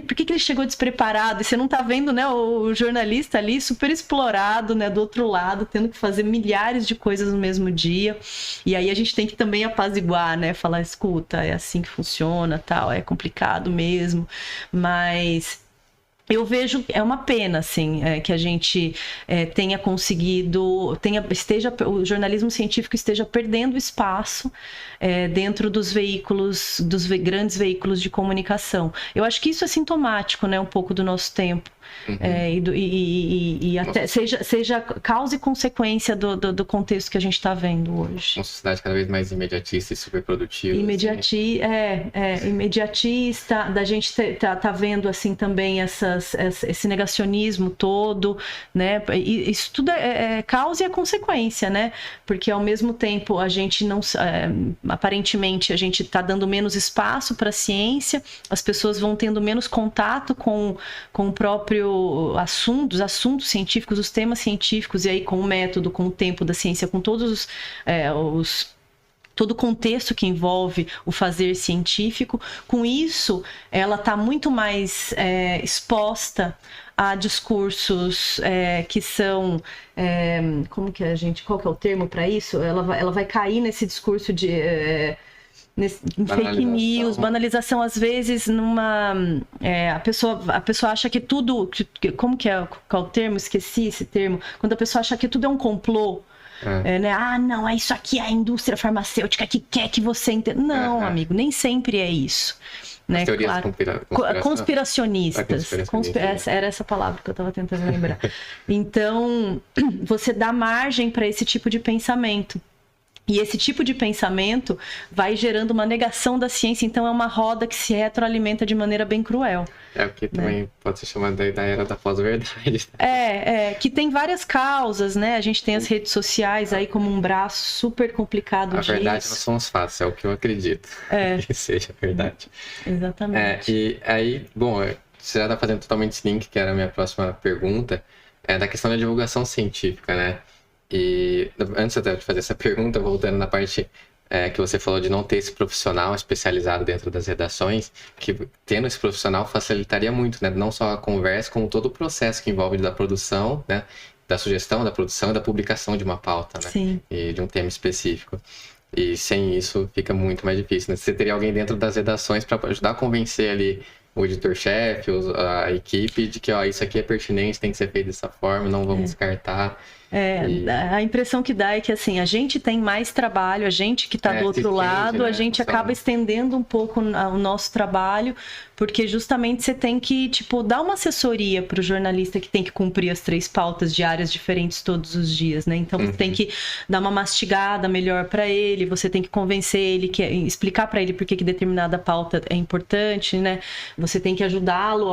Por que ele chegou despreparado? E você não tá vendo, né, o jornalista ali super explorado, né, do outro lado, tendo que fazer milhares de coisas no mesmo dia. E aí a gente tem que também apaziguar, né? Falar, escuta, é assim que funciona, tal, é complicado mesmo, mas eu vejo, é uma pena, assim, que a gente tenha conseguido, o jornalismo científico esteja perdendo espaço dentro dos veículos, dos grandes veículos de comunicação. Eu acho que isso é sintomático, né, um pouco do nosso tempo. Uhum. E até seja causa e consequência do contexto que a gente está vendo hoje. Uma sociedade cada vez mais imediatista e superprodutiva. Imediatista, da gente tá vendo assim também esse negacionismo todo, né? E isso tudo é causa e é consequência, né? Porque ao mesmo tempo a gente não, aparentemente a gente está dando menos espaço para a ciência, as pessoas vão tendo menos contato com o próprio os assuntos científicos, os temas científicos, e aí com o método, com o tempo da ciência, com todos todo o contexto que envolve o fazer científico. Com isso, ela está muito mais exposta a discursos que são... qual que é o termo para isso? Ela vai cair nesse discurso de... em fake news, banalização, às vezes a pessoa acha que tudo, como que é, qual o termo? Esqueci esse termo. Quando a pessoa acha que tudo é um complô, né? Não, isso aqui é a indústria farmacêutica que quer que você entenda. Não, amigo, nem sempre é isso. Né? Teorias conspiracionistas. Era essa palavra que eu estava tentando lembrar. Então, você dá margem para esse tipo de pensamento. E esse tipo de pensamento vai gerando uma negação da ciência, então é uma roda que se retroalimenta de maneira bem cruel. Porque também pode ser chamada da era da pós-verdade. Que tem várias causas, né? A gente tem as redes sociais aí como um braço super complicado disso. A verdade não são os fatos, é o que eu acredito que seja verdade. Exatamente. E aí, bom, você já está fazendo totalmente esse link, que era a minha próxima pergunta, da questão da divulgação científica, né? E antes até de fazer essa pergunta, voltando na parte que você falou de não ter esse profissional especializado dentro das redações, que tendo esse profissional facilitaria muito, né? Não só a conversa, como todo o processo que envolve da produção, né? Da sugestão, da produção e da publicação de uma pauta, né? Sim. E de um tema específico. E sem isso fica muito mais difícil, né? Você teria alguém dentro das redações para ajudar a convencer ali o editor-chefe, a equipe, de que isso aqui é pertinente, tem que ser feito dessa forma, não vamos descartar. A impressão que dá é que assim, a gente tem mais trabalho, a gente que está do outro lado, né? A gente acaba estendendo um pouco o nosso trabalho, porque justamente você tem que, tipo, dar uma assessoria para o jornalista que tem que cumprir as 3 pautas diárias diferentes todos os dias, né? Então você tem que dar uma mastigada melhor para ele, você tem que convencer ele, explicar para ele por que determinada pauta é importante, né? Você tem que ajudá-lo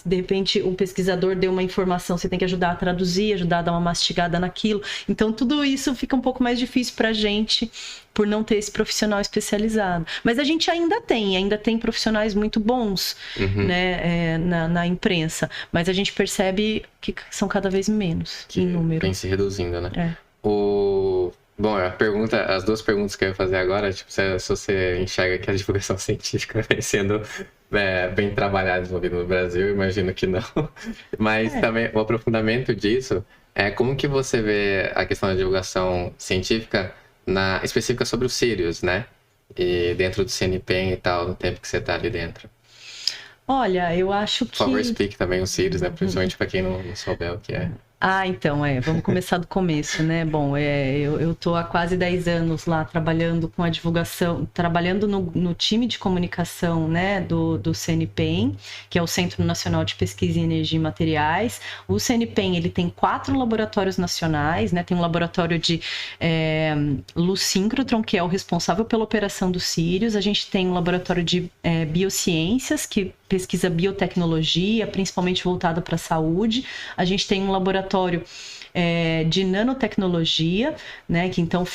de repente, um pesquisador deu uma informação, você tem que ajudar a traduzir, ajudar a dar uma mastigada naquilo. Então tudo isso fica um pouco mais difícil para a gente, por não ter esse profissional especializado. Mas a gente ainda tem profissionais muito bons, né, na imprensa, mas a gente percebe que são cada vez menos em número. Vem se reduzindo, né? Bom, as 2 perguntas que eu ia fazer agora, tipo, se você enxerga que a divulgação científica vem sendo bem trabalhada e desenvolvida no Brasil, eu imagino que não. Mas também o aprofundamento disso, como que você vê a questão da divulgação científica específica sobre os Sirius, né? E dentro do CNPq e tal, no tempo que você está ali dentro. Olha, eu acho que... Por favor, explique também os Sirius, né? Principalmente para quem não souber o que é. Então, vamos começar do começo, né? Bom, eu tô há quase 10 anos lá trabalhando com a divulgação, trabalhando no time de comunicação, né, do CNPq, que é o Centro Nacional de Pesquisa em Energia e Materiais. O CNPq, ele tem 4 laboratórios nacionais, né? Tem um laboratório de luz síncrotron, que é o responsável pela operação dos Sirius. A gente tem um laboratório de biociências, que pesquisa biotecnologia, principalmente voltada para a saúde. A gente tem um laboratório de nanotecnologia, né, que então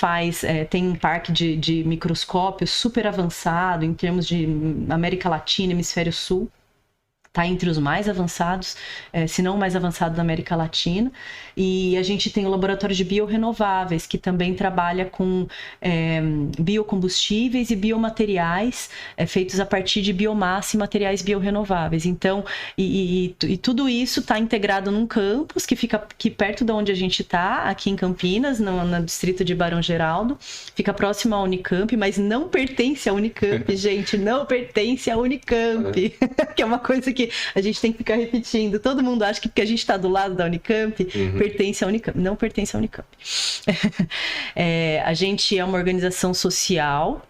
tem um parque de microscópio super avançado em termos de América Latina, Hemisfério Sul. Está entre os mais avançados, se não o mais avançado da América Latina. E a gente tem o laboratório de biorrenováveis, que também trabalha com biocombustíveis e biomateriais feitos a partir de biomassa e materiais biorrenováveis. Então, e tudo isso está integrado num campus que fica aqui perto de onde a gente está, aqui em Campinas, no distrito de Barão Geraldo. Fica próximo à Unicamp, mas não pertence à Unicamp, gente, não pertence à Unicamp, que é uma coisa que a gente tem que ficar repetindo. Todo mundo acha que porque a gente está do lado da Unicamp, pertence à Unicamp. Não pertence à Unicamp. A gente é uma organização social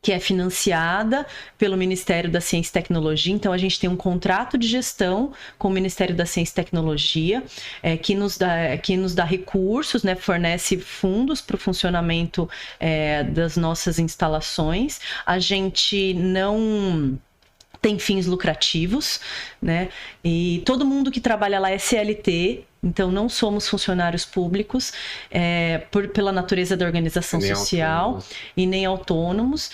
que é financiada pelo Ministério da Ciência e Tecnologia. Então, a gente tem um contrato de gestão com o Ministério da Ciência e Tecnologia, que nos dá recursos, né, fornece fundos para o funcionamento das nossas instalações. A gente não tem fins lucrativos, né? E todo mundo que trabalha lá é CLT, então não somos funcionários públicos pela natureza da organização social e nem autônomos.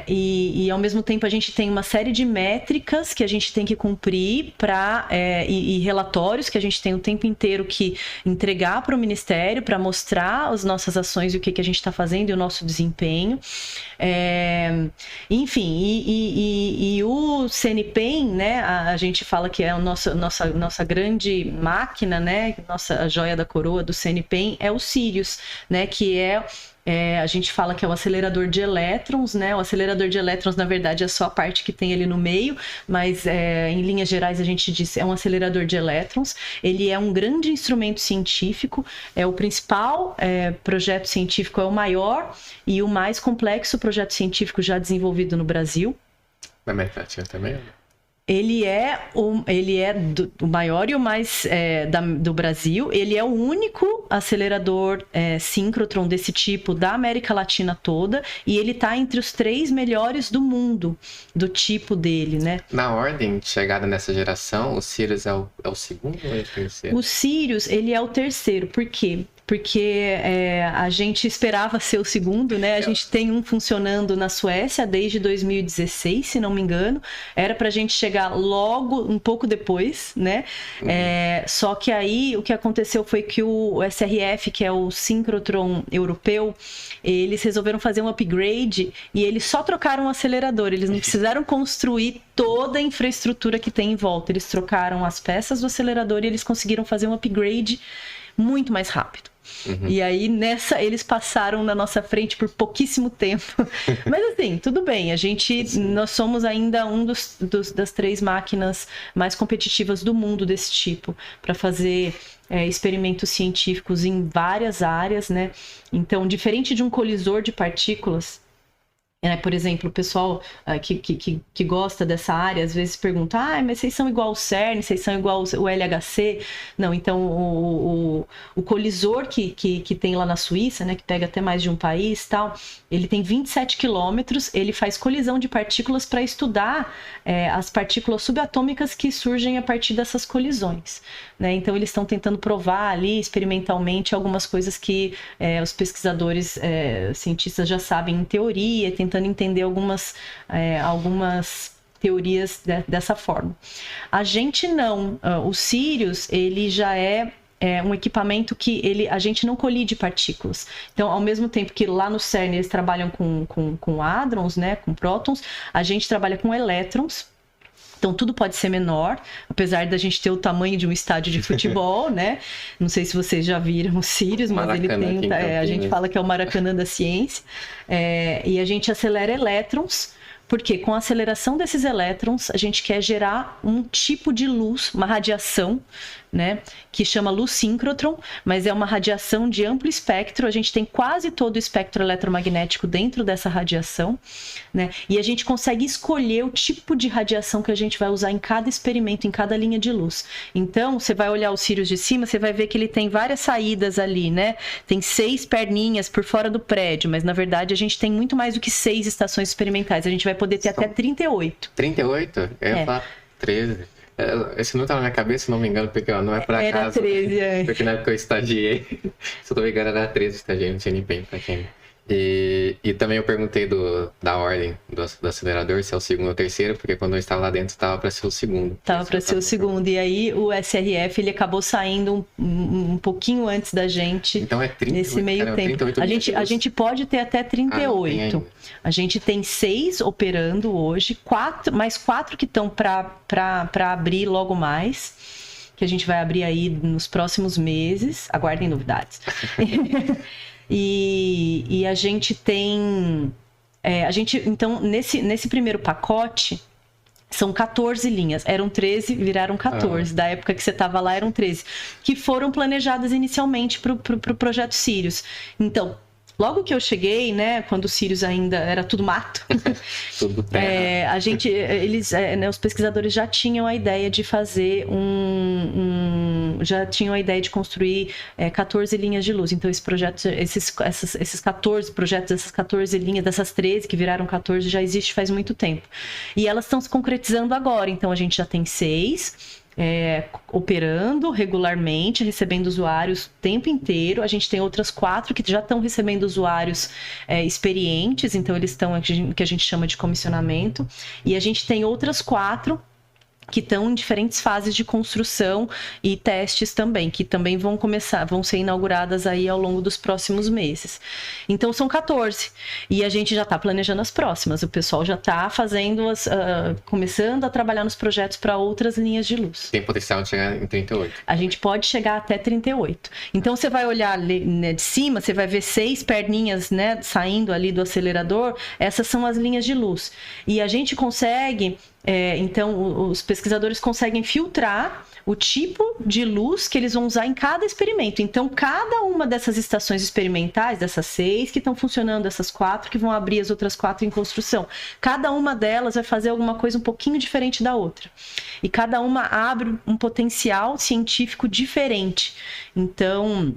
E ao mesmo tempo a gente tem uma série de métricas que a gente tem que cumprir e relatórios que a gente tem o tempo inteiro que entregar para o Ministério para mostrar as nossas ações e o que a gente está fazendo e o nosso desempenho. Enfim, e o CNPq, né, a gente fala que é a nossa grande máquina, né, a joia da coroa do CNPq é o Sirius, né, que a gente fala que é o acelerador de elétrons, né? O acelerador de elétrons, na verdade, é só a parte que tem ali no meio, mas em linhas gerais a gente diz é um acelerador de elétrons. Ele é um grande instrumento científico, é o principal projeto científico, é o maior e o mais complexo projeto científico já desenvolvido no Brasil. Na América Latina também? Ele é o maior e o mais do Brasil. Ele é o único acelerador síncrotron desse tipo da América Latina toda. E ele está entre os 3 melhores do mundo, do tipo dele, né? Na ordem de chegada nessa geração, o Sirius é o segundo ou é o terceiro? O Sirius, ele é o terceiro. Por quê? Porque a gente esperava ser o segundo, né? A gente tem um funcionando na Suécia desde 2016, se não me engano. Era para a gente chegar logo, um pouco depois, né? Só que aí o que aconteceu foi que o SRF, que é o síncrotron europeu, eles resolveram fazer um upgrade e eles só trocaram o acelerador. Eles não precisaram construir toda a infraestrutura que tem em volta. Eles trocaram as peças do acelerador e eles conseguiram fazer um upgrade muito mais rápido. E aí, eles passaram na nossa frente por pouquíssimo tempo. Mas assim, tudo bem. Nós somos ainda das 3 máquinas mais competitivas do mundo desse tipo, para fazer experimentos científicos em várias áreas, né? Então, diferente de um colisor de partículas, por exemplo, o pessoal que gosta dessa área às vezes pergunta: mas vocês são igual ao CERN, vocês são igual ao LHC? Não, então o colisor que tem lá na Suíça, né, que pega até mais de um país, tal, ele tem 27 quilômetros, ele faz colisão de partículas para estudar as partículas subatômicas que surgem a partir dessas colisões, né? Então eles estão tentando provar ali experimentalmente algumas coisas que os pesquisadores cientistas já sabem em teoria, tentando entender algumas teorias dessa forma. A gente não. O Sirius, ele já é um equipamento que a gente não colide partículas. Então, ao mesmo tempo que lá no CERN eles trabalham com hadrons, né, com prótons, a gente trabalha com elétrons. Então, tudo pode ser menor, apesar da gente ter o tamanho de um estádio de futebol, né? Não sei se vocês já viram o Sirius, mas ele tem... a gente fala que é o Maracanã da ciência. E a gente acelera elétrons, porque com a aceleração desses elétrons, a gente quer gerar um tipo de luz, uma radiação, né, que chama luz síncrotron, mas é uma radiação de amplo espectro. A gente tem quase todo o espectro eletromagnético dentro dessa radiação, né, e a gente consegue escolher o tipo de radiação que a gente vai usar em cada experimento, em cada linha de luz. Então, você vai olhar o Sirius de cima, você vai ver que ele tem várias saídas ali, né, tem 6 perninhas por fora do prédio, mas na verdade a gente tem muito mais do que 6 estações experimentais. A gente vai poder ter até 38. 38? Eu ia falar 13. Esse número tá na minha cabeça, se não me engano, porque não é por acaso. Era 13, Porque na época que eu estagiei, se eu não me engano, era 13 estagiei no CNPq, pra quem... E também eu perguntei da ordem do acelerador, se é o segundo ou o terceiro, porque quando eu estava lá dentro, estava para ser o segundo. Estava para ser o segundo. E aí o SRF ele acabou saindo um pouquinho antes da gente. Então é 38, nesse meio tempo. A gente pode ter até 38. A gente tem 6 operando hoje, mais 4 que estão para abrir logo mais, que a gente vai abrir aí nos próximos meses. Aguardem novidades. E a gente tem... então, nesse primeiro pacote, são 14 linhas. Eram 13, viraram 14. Da época que você estava lá, eram 13. Que foram planejadas inicialmente para o projeto Sirius. Então, logo que eu cheguei, né, quando o Sirius ainda era tudo mato, tudo terra. Os pesquisadores já tinham a ideia de fazer já tinham a ideia de construir 14 linhas de luz. Então, esses 14 projetos, essas 14 linhas, dessas 13 que viraram 14, já existe faz muito tempo. E elas estão se concretizando agora. Então, a gente já tem 6... operando regularmente, recebendo usuários o tempo inteiro. A gente tem outras 4 que já estão recebendo usuários experientes, então eles estão o que a gente chama de comissionamento. E a gente tem outras 4 que estão em diferentes fases de construção e testes também, que também vão ser inauguradas aí ao longo dos próximos meses. Então são 14. E a gente já está planejando as próximas. O pessoal já está fazendo começando a trabalhar nos projetos para outras linhas de luz. Tem potencial de chegar em 38. A gente pode chegar até 38. Então você vai olhar ali, né, de cima, você vai ver 6 perninhas, né, saindo ali do acelerador. Essas são as linhas de luz. E a gente consegue... então, os pesquisadores conseguem filtrar o tipo de luz que eles vão usar em cada experimento. Então, cada uma dessas estações experimentais, dessas 6 que estão funcionando, dessas 4 que vão abrir as outras 4 em construção, cada uma delas vai fazer alguma coisa um pouquinho diferente da outra. E cada uma abre um potencial científico diferente. Então...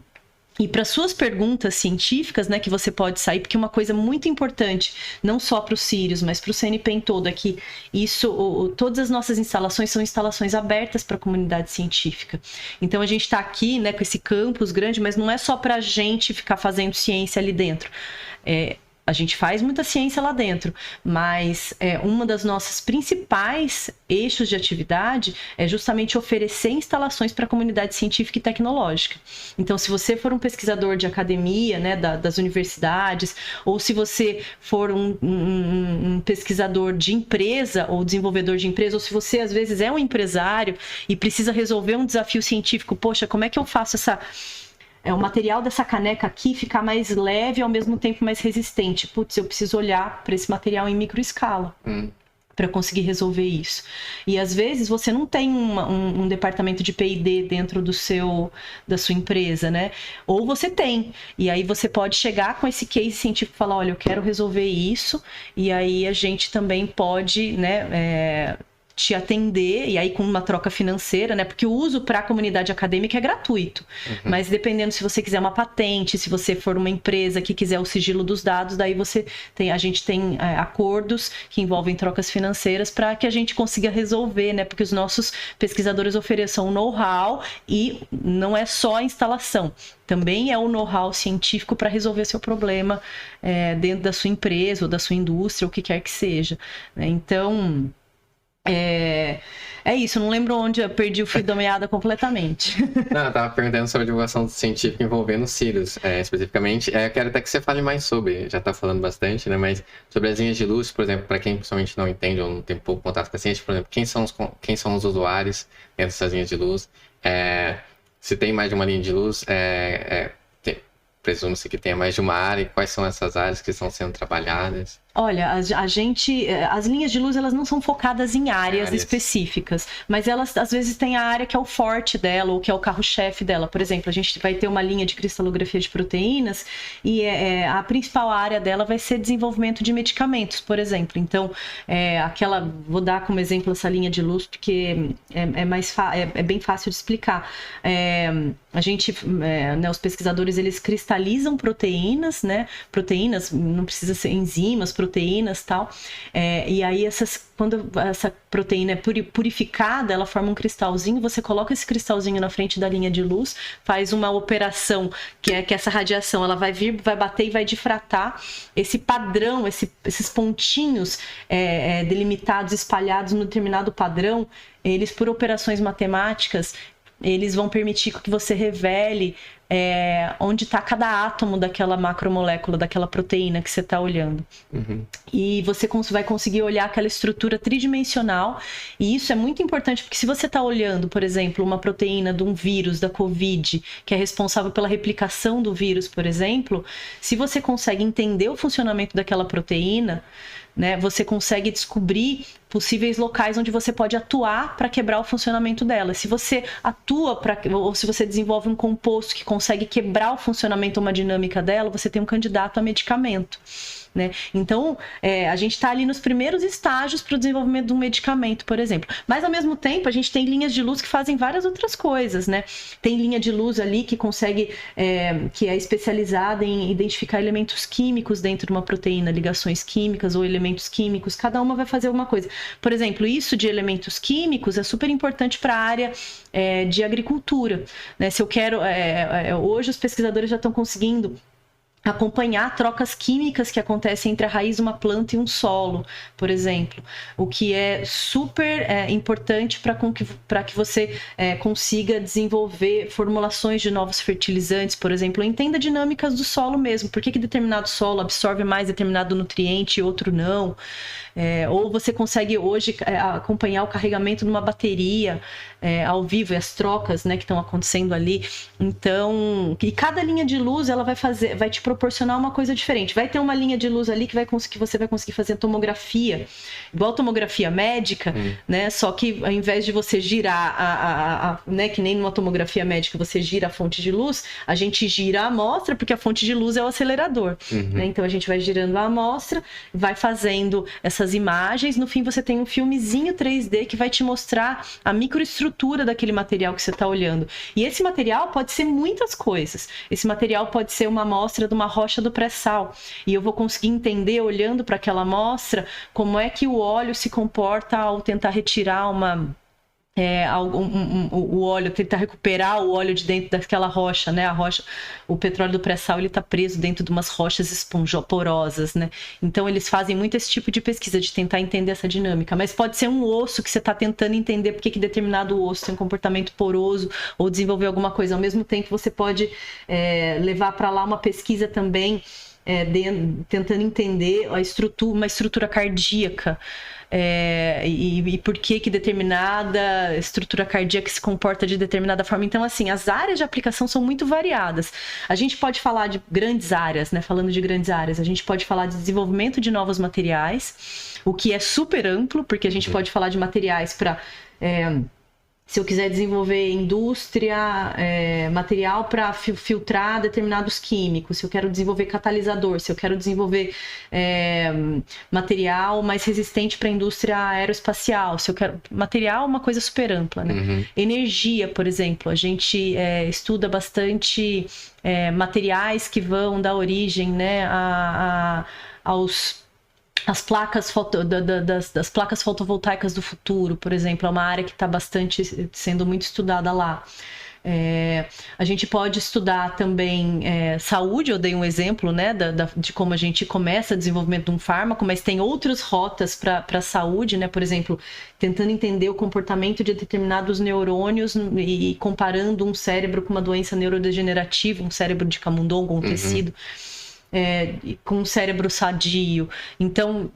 E para suas perguntas científicas, né, que você pode sair, porque uma coisa muito importante, não só para o Sirius, mas para o CNPq todo, é que todas as nossas instalações são instalações abertas para a comunidade científica. Então a gente está aqui, né, com esse campus grande, mas não é só para a gente ficar fazendo ciência ali dentro. A gente faz muita ciência lá dentro, mas uma das nossas principais eixos de atividade é justamente oferecer instalações para a comunidade científica e tecnológica. Então, se você for um pesquisador de academia, né, das universidades, ou se você for um pesquisador de empresa ou desenvolvedor de empresa, ou se você, às vezes, é um empresário e precisa resolver um desafio científico, poxa, como é que eu faço o material dessa caneca aqui ficar mais leve e ao mesmo tempo mais resistente. Putz, eu preciso olhar para esse material em microescala. Para conseguir resolver isso. E às vezes você não tem um departamento de P&D dentro da sua empresa, né? Ou você tem. E aí você pode chegar com esse case científico e falar, olha, eu quero resolver isso. E aí a gente também pode, né, te atender, e aí com uma troca financeira, né? Porque o uso para a comunidade acadêmica é gratuito. Mas dependendo se você quiser uma patente, se você for uma empresa que quiser o sigilo dos dados, daí a gente tem acordos que envolvem trocas financeiras para que a gente consiga resolver, né? Porque os nossos pesquisadores ofereçam know-how e não é só a instalação. Também é o know-how científico para resolver seu problema dentro da sua empresa ou da sua indústria, o que quer que seja, né? Então... É isso, não lembro onde eu perdi o fio da meada completamente. Não, eu tava perguntando sobre a divulgação científica envolvendo Sirius, especificamente. Eu quero até que você fale mais sobre, já tá falando bastante, né? Mas sobre as linhas de luz, por exemplo, para quem principalmente não entende ou não tem pouco contato com a ciência, por exemplo, quem são os usuários dentro dessas linhas de luz? Se tem mais de uma linha de luz, presume-se que tenha mais de uma área, e quais são essas áreas que estão sendo trabalhadas? Olha, as linhas de luz, elas não são focadas em áreas específicas, mas elas, às vezes, têm a área que é o forte dela, ou que é o carro-chefe dela. Por exemplo, a gente vai ter uma linha de cristalografia de proteínas e a principal área dela vai ser desenvolvimento de medicamentos, por exemplo. Então, vou dar como exemplo essa linha de luz, porque é bem fácil de explicar. Os pesquisadores, eles cristalizam proteínas, né? Proteínas, não precisa ser enzimas, proteínas e tal. E aí, quando essa proteína é purificada, ela forma um cristalzinho, você coloca esse cristalzinho na frente da linha de luz, faz uma operação, que essa radiação, ela vai vir, vai bater e vai difratar esse padrão, esses pontinhos delimitados, espalhados no determinado padrão, eles, por operações matemáticas, eles vão permitir que você revele onde está cada átomo daquela macromolécula, daquela proteína que você está olhando. E você vai conseguir olhar aquela estrutura tridimensional, e isso é muito importante, porque se você está olhando, por exemplo, uma proteína de um vírus, da Covid, que é responsável pela replicação do vírus, por exemplo, se você consegue entender o funcionamento daquela proteína, né, você consegue descobrir possíveis locais onde você pode atuar para quebrar o funcionamento dela. Se você atua ou se você desenvolve um composto que consegue quebrar o funcionamento ou uma dinâmica dela, você tem um candidato a medicamento, né? Então, a gente está ali nos primeiros estágios para o desenvolvimento de um medicamento, por exemplo. Mas, ao mesmo tempo, a gente tem linhas de luz que fazem várias outras coisas, né? Tem linha de luz ali que consegue, que é especializada em identificar elementos químicos dentro de uma proteína, ligações químicas ou elementos químicos. Cada uma vai fazer alguma coisa. Por exemplo, isso de elementos químicos é super importante para a área de agricultura, né? Se eu quero... hoje, os pesquisadores já estão conseguindo acompanhar trocas químicas que acontecem entre a raiz de uma planta e um solo, por exemplo, o que é super importante para que você consiga desenvolver formulações de novos fertilizantes, por exemplo, entenda dinâmicas do solo mesmo, por que determinado solo absorve mais determinado nutriente e outro não, ou você consegue hoje acompanhar o carregamento de uma bateria ao vivo, e as trocas, né, que estão acontecendo ali. Então, e cada linha de luz ela vai te proporcionar uma coisa diferente. Vai ter uma linha de luz ali que você vai conseguir fazer tomografia, igual tomografia médica, né? Só que ao invés de você girar né, que nem numa tomografia médica você gira a fonte de luz, a gente gira a amostra, porque a fonte de luz é o acelerador, né? Então a gente vai girando a amostra, vai fazendo essas imagens, no fim você tem um filmezinho 3D que vai te mostrar a microestrutura daquele material que você está olhando. E esse material pode ser muitas coisas. Esse material pode ser uma amostra de uma rocha do pré-sal. E eu vou conseguir entender, olhando para aquela amostra, como é que o óleo se comporta ao tentar retirar o óleo, tentar recuperar o óleo de dentro daquela rocha, né? A rocha, o petróleo do pré-sal, ele está preso dentro de umas rochas porosas, né? Então eles fazem muito esse tipo de pesquisa, de tentar entender essa dinâmica. Mas pode ser um osso que você está tentando entender porque que determinado osso tem um comportamento poroso ou desenvolver alguma coisa. Ao mesmo tempo, você pode levar para lá uma pesquisa também tentando entender uma estrutura cardíaca. E por que determinada estrutura cardíaca se comporta de determinada forma. Então, assim, as áreas de aplicação são muito variadas. A gente pode falar de grandes áreas, né? Falando de grandes áreas, a gente pode falar de desenvolvimento de novos materiais, o que é super amplo, porque a gente pode falar de materiais para... se eu quiser desenvolver indústria, material para filtrar determinados químicos, se eu quero desenvolver catalisador, se eu quero desenvolver material mais resistente para a indústria aeroespacial, se eu quero... Material é uma coisa super ampla, né? Energia, por exemplo, a gente estuda bastante materiais que vão dar origem, né, as placas das placas fotovoltaicas do futuro, por exemplo, é uma área que está sendo muito estudada lá. A gente pode estudar também saúde, eu dei um exemplo, né, de como a gente começa o desenvolvimento de um fármaco, mas tem outras rotas para a saúde, né, por exemplo, tentando entender o comportamento de determinados neurônios e comparando um cérebro com uma doença neurodegenerativa, um cérebro de camundongo, um tecido. Com um cérebro sadio. Então,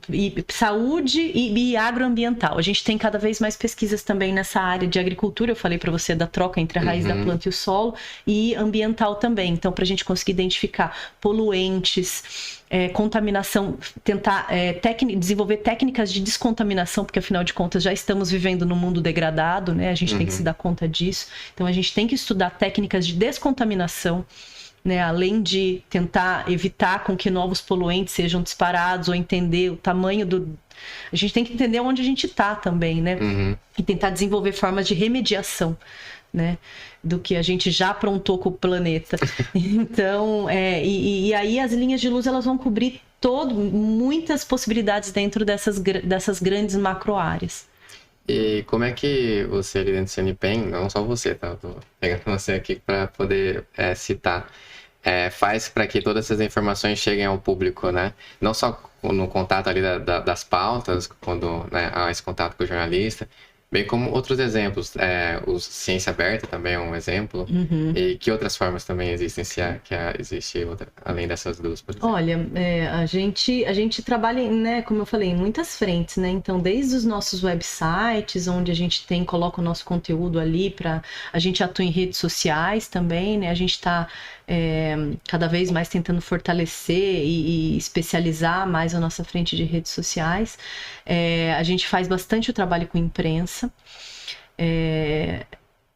saúde e agroambiental. A gente tem cada vez mais pesquisas também nessa área de agricultura. Eu falei para você da troca entre a raiz da planta e o solo, e ambiental também. Então, para a gente conseguir identificar poluentes, contaminação, tentar desenvolver técnicas de descontaminação, porque afinal de contas já estamos vivendo num mundo degradado, né? A gente tem que se dar conta disso. Então, a gente tem que estudar técnicas de descontaminação, né, além de tentar evitar com que novos poluentes sejam disparados ou entender o tamanho do... A gente tem que entender onde a gente está também, né? E tentar desenvolver formas de remediação, né, do que a gente já aprontou com o planeta. Então, e aí as linhas de luz elas vão cobrir muitas possibilidades dentro dessas grandes macro-áreas. E como é que você ali dentro do CNPEM, não só você, tá? Eu tô pegando você aqui para poder citar, faz para que todas essas informações cheguem ao público, né? Não só no contato ali das pautas, quando, né, há esse contato com o jornalista, bem como outros exemplos. O Ciência Aberta também é um exemplo. E que outras formas também existem, existe outra, além dessas duas, por exemplo? Olha, a gente trabalha, né, como eu falei, em muitas frentes, né? Então, desde os nossos websites, onde a gente coloca o nosso conteúdo ali, a gente atua em redes sociais também, né? A gente está cada vez mais tentando fortalecer e especializar mais a nossa frente de redes sociais. A gente faz bastante o trabalho com imprensa.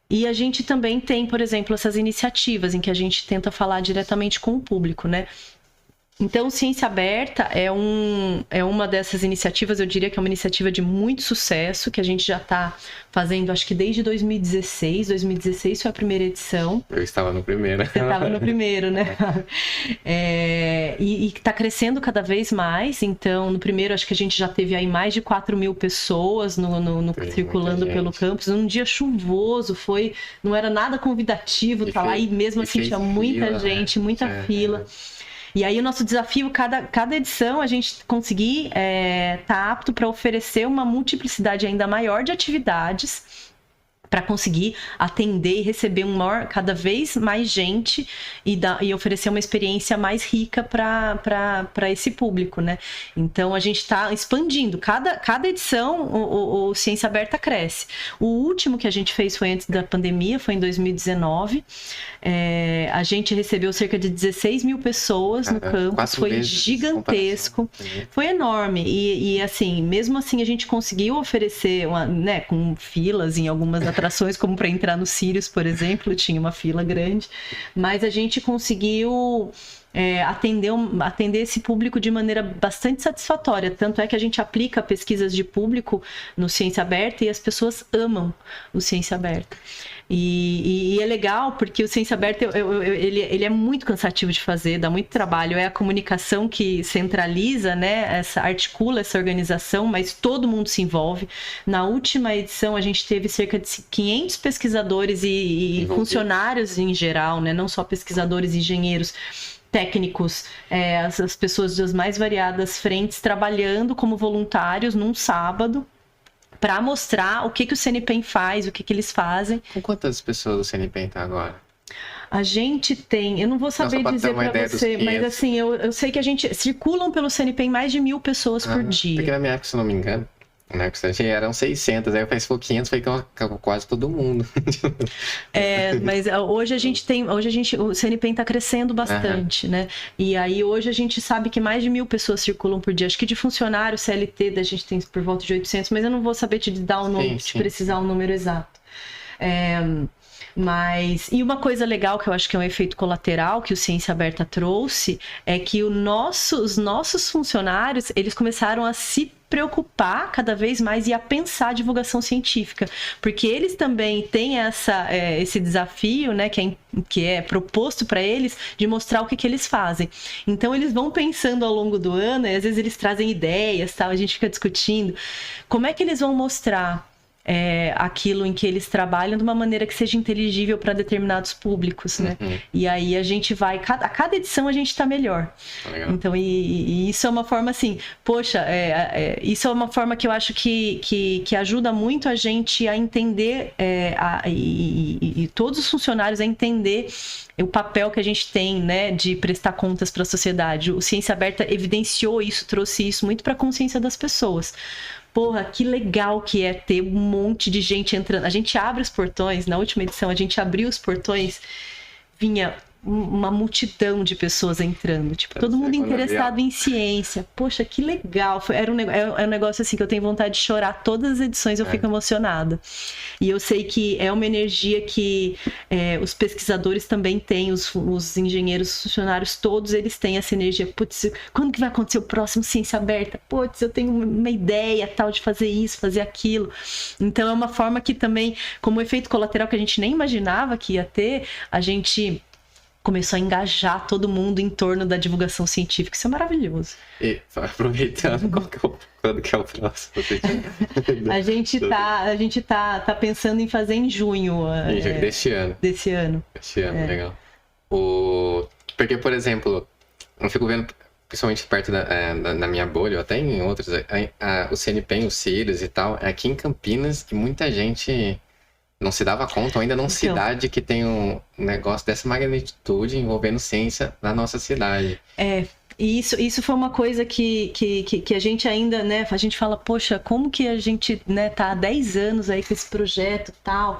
E a gente também tem, por exemplo, essas iniciativas em que a gente tenta falar diretamente com o público, né? Então, Ciência Aberta é uma dessas iniciativas, eu diria que é uma iniciativa de muito sucesso, que a gente já está fazendo, acho que desde 2016. 2016 foi a primeira edição. Eu estava no primeiro. Você estava no primeiro, né? E está crescendo cada vez mais. Então, no primeiro, acho que a gente já teve aí mais de 4.000 pessoas circulando pelo campus. Num dia chuvoso, não era nada convidativo estar lá, e mesmo assim tinha muita gente, muita fila. E aí o nosso desafio, cada edição, a gente conseguir tá apto para oferecer uma multiplicidade ainda maior de atividades, para conseguir atender e receber cada vez mais gente e oferecer uma experiência mais rica para esse público, né? Então, a gente está expandindo. Cada edição, o Ciência Aberta cresce. O último que a gente fez foi antes da pandemia, foi em 2019. A gente recebeu cerca de 16.000 pessoas no campus. Foi gigantesco. Foi enorme. E assim, mesmo assim, a gente conseguiu oferecer, né, com filas em algumas atrações, como para entrar no Sirius, por exemplo, tinha uma fila grande, mas a gente conseguiu atender esse público de maneira bastante satisfatória. Tanto é que a gente aplica pesquisas de público no Ciência Aberta e as pessoas amam o Ciência Aberta. E é legal porque o Ciência Aberta ele é muito cansativo de fazer, dá muito trabalho. É a comunicação que centraliza, né, articula essa organização, mas todo mundo se envolve. Na última edição a gente teve cerca de 500 pesquisadores e funcionários em geral, né, não só pesquisadores e engenheiros, técnicos, as pessoas das mais variadas frentes trabalhando como voluntários num sábado, para mostrar o que o CNPEM faz, o que eles fazem. Com quantas pessoas o CNPEM está agora? A gente tem, eu não vou saber dizer para você, mas assim, eu sei que a gente circulam pelo CNPq mais de 1.000 pessoas por dia. Porque na minha época, se não me engano, na época eram 600, aí eu falei, se for 500, foi quase todo mundo. Mas hoje a gente tem, o CNPq está crescendo bastante, né? E aí hoje a gente sabe que mais de 1.000 pessoas circulam por dia. Acho que de funcionário CLT a gente tem por volta de 800, mas eu não vou saber te dar o número, te precisar o número exato. E uma coisa legal que eu acho que é um efeito colateral que o Ciência Aberta trouxe é que os nossos funcionários, eles começaram a se preocupar cada vez mais e a pensar a divulgação científica, porque eles também têm esse desafio, né, que é proposto para eles de mostrar o que eles fazem. Então eles vão pensando ao longo do ano e às vezes eles trazem ideias, tal, a gente fica discutindo como é que eles vão mostrar aquilo em que eles trabalham de uma maneira que seja inteligível para determinados públicos, né? E aí a gente vai, a cada edição a gente está melhor. Legal. Então, e isso é uma forma assim, poxa, isso é uma forma que eu acho que ajuda muito a gente a entender e todos os funcionários a entender o papel que a gente tem, né, de prestar contas para a sociedade. O Ciência Aberta evidenciou isso, trouxe isso muito para a consciência das pessoas. Porra, que legal que é ter um monte de gente entrando. A gente abre os portões, na última edição a gente abriu os portões, vinha uma multidão de pessoas entrando, tipo, todo mundo interessado em ciência. Poxa, que legal. É um negócio assim que eu tenho vontade de chorar. Todas as edições eu fico emocionada. E eu sei que é uma energia que os pesquisadores também têm, os engenheiros, os funcionários, todos eles têm essa energia. Putz, quando que vai acontecer o próximo Ciência Aberta? Putz, eu tenho uma ideia tal de fazer isso, fazer aquilo. Então é uma forma que também, como efeito colateral que a gente nem imaginava que ia ter, a gente começou a engajar todo mundo em torno da divulgação científica. Isso é maravilhoso. E aproveitando, quando que é o próximo? A gente tá pensando em fazer em junho. Deste ano. Desse ano. Deste ano, legal. Porque, por exemplo, eu fico vendo, principalmente perto da minha bolha, ou até em outros, o CNPq, o Sirius e tal, aqui em Campinas, que muita gente não se dava conta, ou ainda não cidade que tem um negócio dessa magnitude envolvendo ciência na nossa cidade. E isso foi uma coisa que a gente ainda, né, a gente fala, poxa, como que a gente, né, tá há 10 anos aí com esse projeto e tal,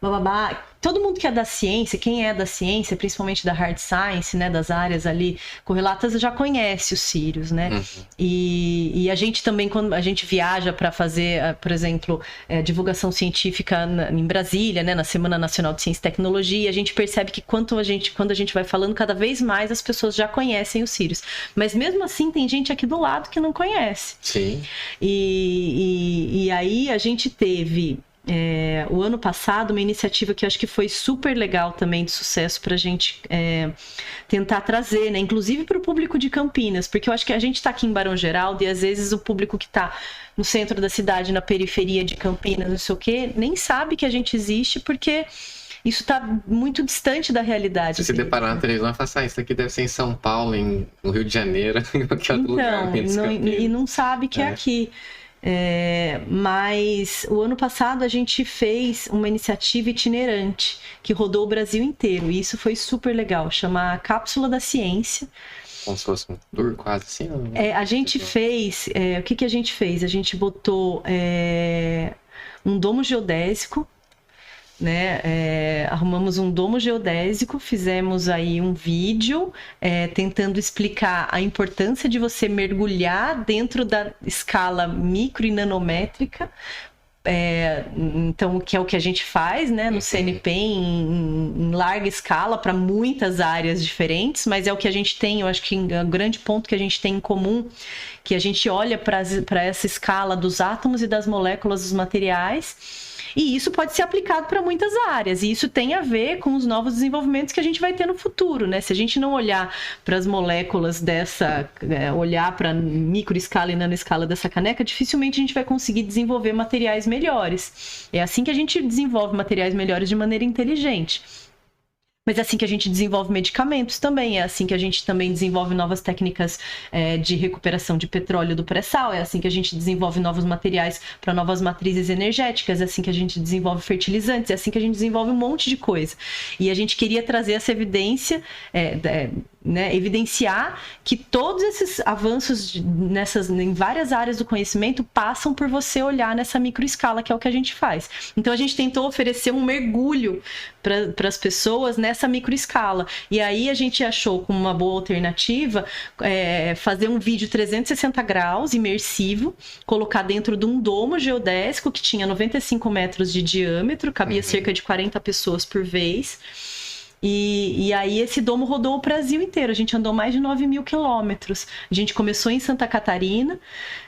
bababá. Todo mundo que é da ciência, quem é da ciência, principalmente da hard science, né, das áreas ali correlatas, já conhece os Sirius, né? E a gente também, quando a gente viaja para fazer, por exemplo, divulgação científica em Brasília, né, na Semana Nacional de Ciência e Tecnologia, a gente percebe que quando a gente vai falando, cada vez mais as pessoas já conhecem os Sirius. Mas mesmo assim, tem gente aqui do lado que não conhece. Sim. E aí a gente teve o ano passado uma iniciativa que eu acho que foi super legal também, de sucesso, para a gente tentar trazer, né, inclusive para o público de Campinas, porque eu acho que a gente está aqui em Barão Geraldo e às vezes o público que está no centro da cidade, na periferia de Campinas, não sei o quê, nem sabe que a gente existe, porque isso está muito distante da realidade. Se você deparar na televisão, faça isso aqui deve ser em São Paulo, no Rio de Janeiro, em qualquer outro lugar. E não sabe que é aqui. Mas o ano passado a gente fez uma iniciativa itinerante que rodou o Brasil inteiro, e isso foi super legal, chama Cápsula da Ciência. Como se fosse um tour quase assim? A gente fez, o que a gente fez? A gente botou um domo geodésico, né? Arrumamos um domo geodésico, fizemos aí um vídeo tentando explicar a importância de você mergulhar dentro da escala micro e nanométrica. Então, que é o que a gente faz, né, no CNPq em larga escala para muitas áreas diferentes, mas é o que a gente tem, eu acho que é um grande ponto que a gente tem em comum, que a gente olha para essa escala dos átomos e das moléculas dos materiais. E isso pode ser aplicado para muitas áreas, e isso tem a ver com os novos desenvolvimentos que a gente vai ter no futuro, né? Se a gente não olhar para as moléculas olhar para microescala e nanoescala dessa caneca, dificilmente a gente vai conseguir desenvolver materiais melhores. É assim que a gente desenvolve materiais melhores de maneira inteligente. Mas é assim que a gente desenvolve medicamentos também, é assim que a gente também desenvolve novas técnicas de recuperação de petróleo do pré-sal, é assim que a gente desenvolve novos materiais para novas matrizes energéticas, é assim que a gente desenvolve fertilizantes, é assim que a gente desenvolve um monte de coisa. E a gente queria trazer essa evidência, né, evidenciar que todos esses avanços em várias áreas do conhecimento passam por você olhar nessa microescala, que é o que a gente faz. Então a gente tentou oferecer um mergulho para as pessoas nessa microescala. E aí a gente achou como uma boa alternativa fazer um vídeo 360 graus, imersivo, colocar dentro de um domo geodésico que tinha 95 metros de diâmetro, cabia cerca de 40 pessoas por vez. E aí esse domo rodou o Brasil inteiro, a gente andou mais de 9.000 quilômetros. A gente começou em Santa Catarina,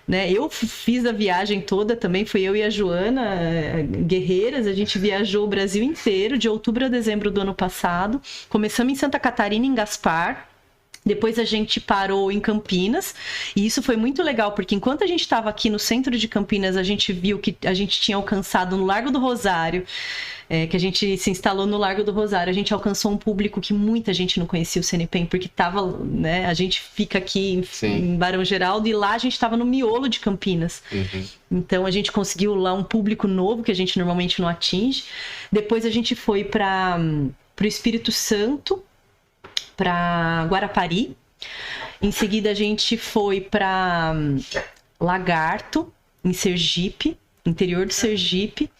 né? Eu fiz a viagem toda também, fui eu e a Joana, guerreiras, a gente viajou o Brasil inteiro, de outubro a dezembro do ano passado. Começamos em Santa Catarina, em Gaspar. Depois a gente parou em Campinas, e isso foi muito legal, porque enquanto a gente estava aqui no centro de Campinas, a gente viu que a gente tinha alcançado no Largo do Rosário, que a gente se instalou no Largo do Rosário, a gente alcançou um público que muita gente não conhecia o CNPEM, porque tava, né, a gente fica aqui em Barão Geraldo, e lá a gente estava no miolo de Campinas. Então a gente conseguiu lá um público novo, que a gente normalmente não atinge. Depois a gente foi para o Espírito Santo, para Guarapari. Em seguida a gente foi para Lagarto, em Sergipe, interior do Sergipe.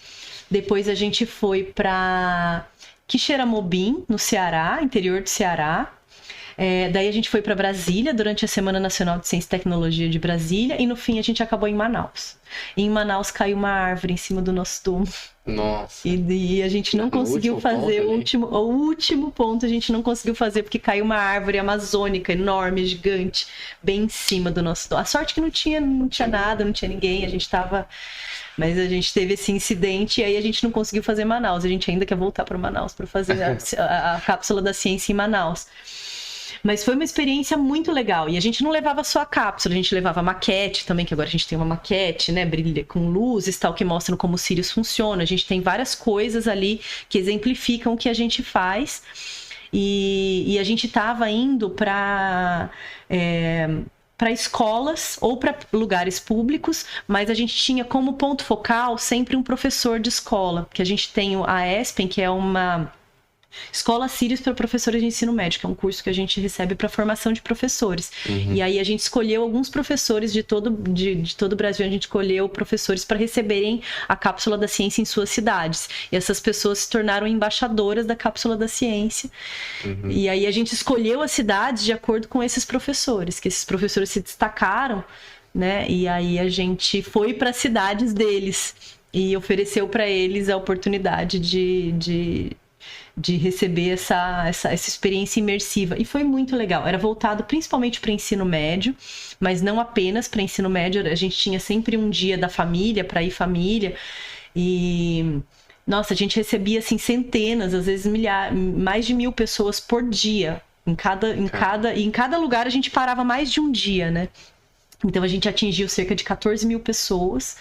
Depois a gente foi para Quixeramobim, no Ceará, interior do Ceará. Daí a gente foi para Brasília durante a Semana Nacional de Ciência e Tecnologia de Brasília, e no fim a gente acabou em Manaus. E em Manaus caiu uma árvore em cima do nosso domo. Nossa. E a gente não conseguiu fazer o último ponto, a gente não conseguiu fazer porque caiu uma árvore amazônica enorme, gigante, bem em cima do nosso domo. A sorte que não tinha nada, não tinha ninguém, mas a gente teve esse incidente e aí a gente não conseguiu fazer Manaus. A gente ainda quer voltar para Manaus para fazer a cápsula da ciência em Manaus. Mas foi uma experiência muito legal. E a gente não levava só a cápsula, a gente levava a maquete também, que agora a gente tem uma maquete, né? Brilha com luzes, tal, que mostram como o Sirius funciona. A gente tem várias coisas ali que exemplificam o que a gente faz. E a gente estava indo para escolas ou para lugares públicos, mas a gente tinha como ponto focal sempre um professor de escola, que a gente tem a ESPEN, que é uma Escola Sirius para professores de ensino médio, que é um curso que a gente recebe para formação de professores. E aí a gente escolheu alguns professores de todo o Brasil, a gente escolheu professores para receberem a cápsula da ciência em suas cidades. E essas pessoas se tornaram embaixadoras da cápsula da ciência. E aí a gente escolheu as cidades de acordo com esses professores, que esses professores se destacaram, né? E aí a gente foi para as cidades deles e ofereceu para eles a oportunidade de receber essa experiência imersiva. E foi muito legal. Era voltado principalmente para ensino médio, mas não apenas para ensino médio. A gente tinha sempre um dia da família, para ir família. E, nossa, a gente recebia assim, centenas, às vezes mais de 1.000 pessoas por dia. Em cada lugar a gente parava mais de um dia, né? Então a gente atingiu cerca de 14.000 pessoas,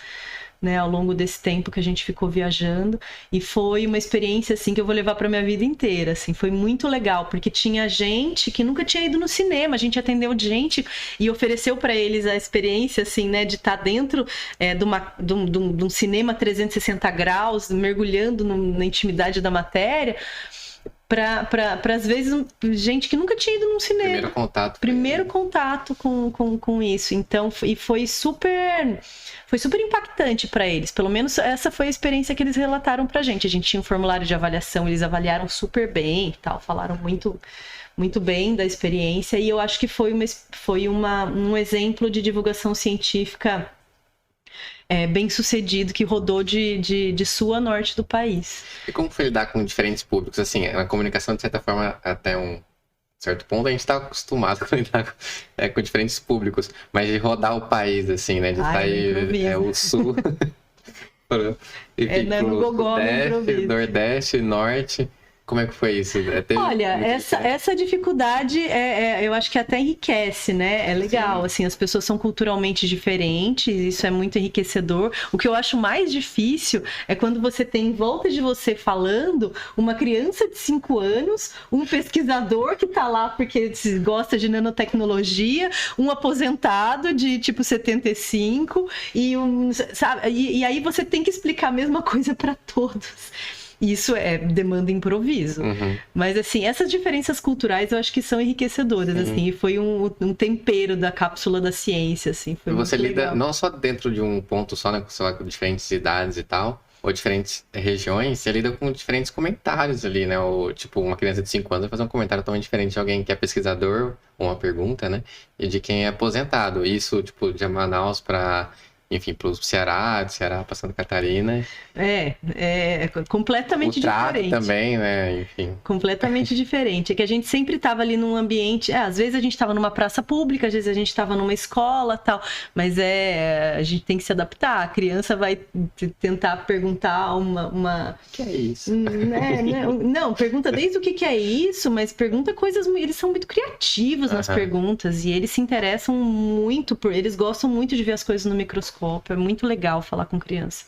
né, ao longo desse tempo que a gente ficou viajando, e foi uma experiência assim que eu vou levar para minha vida inteira, assim, foi muito legal, porque tinha gente que nunca tinha ido no cinema, a gente atendeu gente e ofereceu para eles a experiência assim, né, de estar dentro de um cinema 360 graus, mergulhando na intimidade da matéria, para às vezes gente que nunca tinha ido num cinema. Primeiro contato com isso. Então, foi super impactante para eles. Pelo menos essa foi a experiência que eles relataram pra gente. A gente tinha um formulário de avaliação, eles avaliaram super bem e tal, falaram muito, muito bem da experiência, e eu acho que foi um exemplo de divulgação científica bem sucedido, que rodou de sul a norte do país. E como foi lidar com diferentes públicos? Assim, na comunicação, de certa forma, até um certo ponto, a gente está acostumado a lidar com diferentes públicos, mas de rodar o país, assim, né? De sair o sul, enfim, no gogó, Nordeste, Norte. Como é que foi isso? Olha, essa dificuldade eu acho que até enriquece, né? É legal, sim. Assim, as pessoas são culturalmente diferentes, isso é muito enriquecedor. O que eu acho mais difícil é quando você tem em volta de você falando uma criança de 5 anos, um pesquisador que tá lá porque gosta de nanotecnologia, um aposentado de tipo 75 sabe? E aí você tem que explicar a mesma coisa para todos. Isso demanda improviso. Uhum. Mas, assim, essas diferenças culturais eu acho que são enriquecedoras, assim, e foi um tempero da cápsula da ciência, assim, foi Você muito lida legal. não só dentro de um ponto só, né, com diferentes idades e tal, ou diferentes regiões, você lida com diferentes comentários ali, né, ou, tipo, uma criança de 5 anos vai fazer um comentário totalmente diferente de alguém que é pesquisador, ou uma pergunta, né, e de quem é aposentado. Isso, tipo, de Manaus para... Enfim, para o Ceará, de Ceará para Santa Catarina. É completamente o trato diferente. Também, né? Enfim. Completamente diferente. É que a gente sempre estava ali num ambiente. Às vezes a gente estava numa praça pública, às vezes a gente estava numa escola tal. Mas a gente tem que se adaptar. A criança vai tentar perguntar uma... O que é isso? Não, pergunta desde o que é isso, mas pergunta coisas. Eles são muito criativos nas perguntas e eles se interessam muito eles gostam muito de ver as coisas no microscópio. É muito legal falar com criança.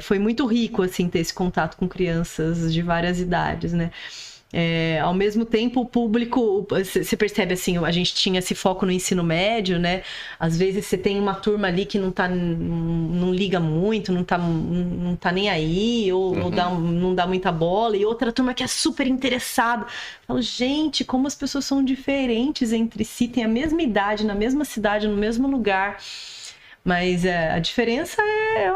Foi muito rico, assim, ter esse contato com crianças de várias idades, né? Ao mesmo tempo, o público, você percebe assim, a gente tinha esse foco no ensino médio, né? Às vezes você tem uma turma ali que não liga muito, não tá nem aí, ou não dá muita bola, e outra turma que é super interessada. Eu falo, gente, como as pessoas são diferentes entre si, têm a mesma idade, na mesma cidade, no mesmo lugar. Mas a diferença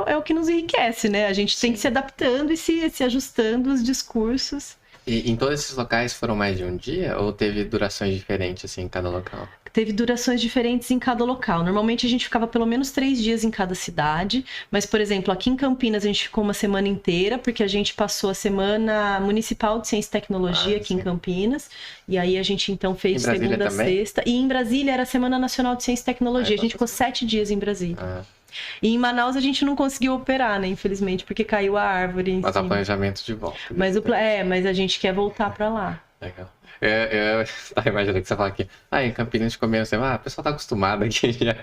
é o que nos enriquece, né? A gente tem que se adaptando e se ajustando os discursos. E em todos esses locais foram mais de um dia? Ou teve durações diferentes, assim, em cada local? Teve durações diferentes em cada local. Normalmente a gente ficava pelo menos 3 dias em cada cidade. Mas, por exemplo, aqui em Campinas a gente ficou uma semana inteira, porque a gente passou a Semana Municipal de Ciência e Tecnologia aqui em Campinas. E aí a gente então fez segunda a sexta. E em Brasília era a Semana Nacional de Ciência e Tecnologia. A gente ficou 7 dias em Brasília. E em Manaus a gente não conseguiu operar, né? Infelizmente, porque caiu a árvore. Mas há planejamento de volta. Mas a gente quer voltar para lá. Legal. Eu tava imaginando que você fala aqui, em Campinas a gente comeu assim, o pessoal tá acostumado aqui já.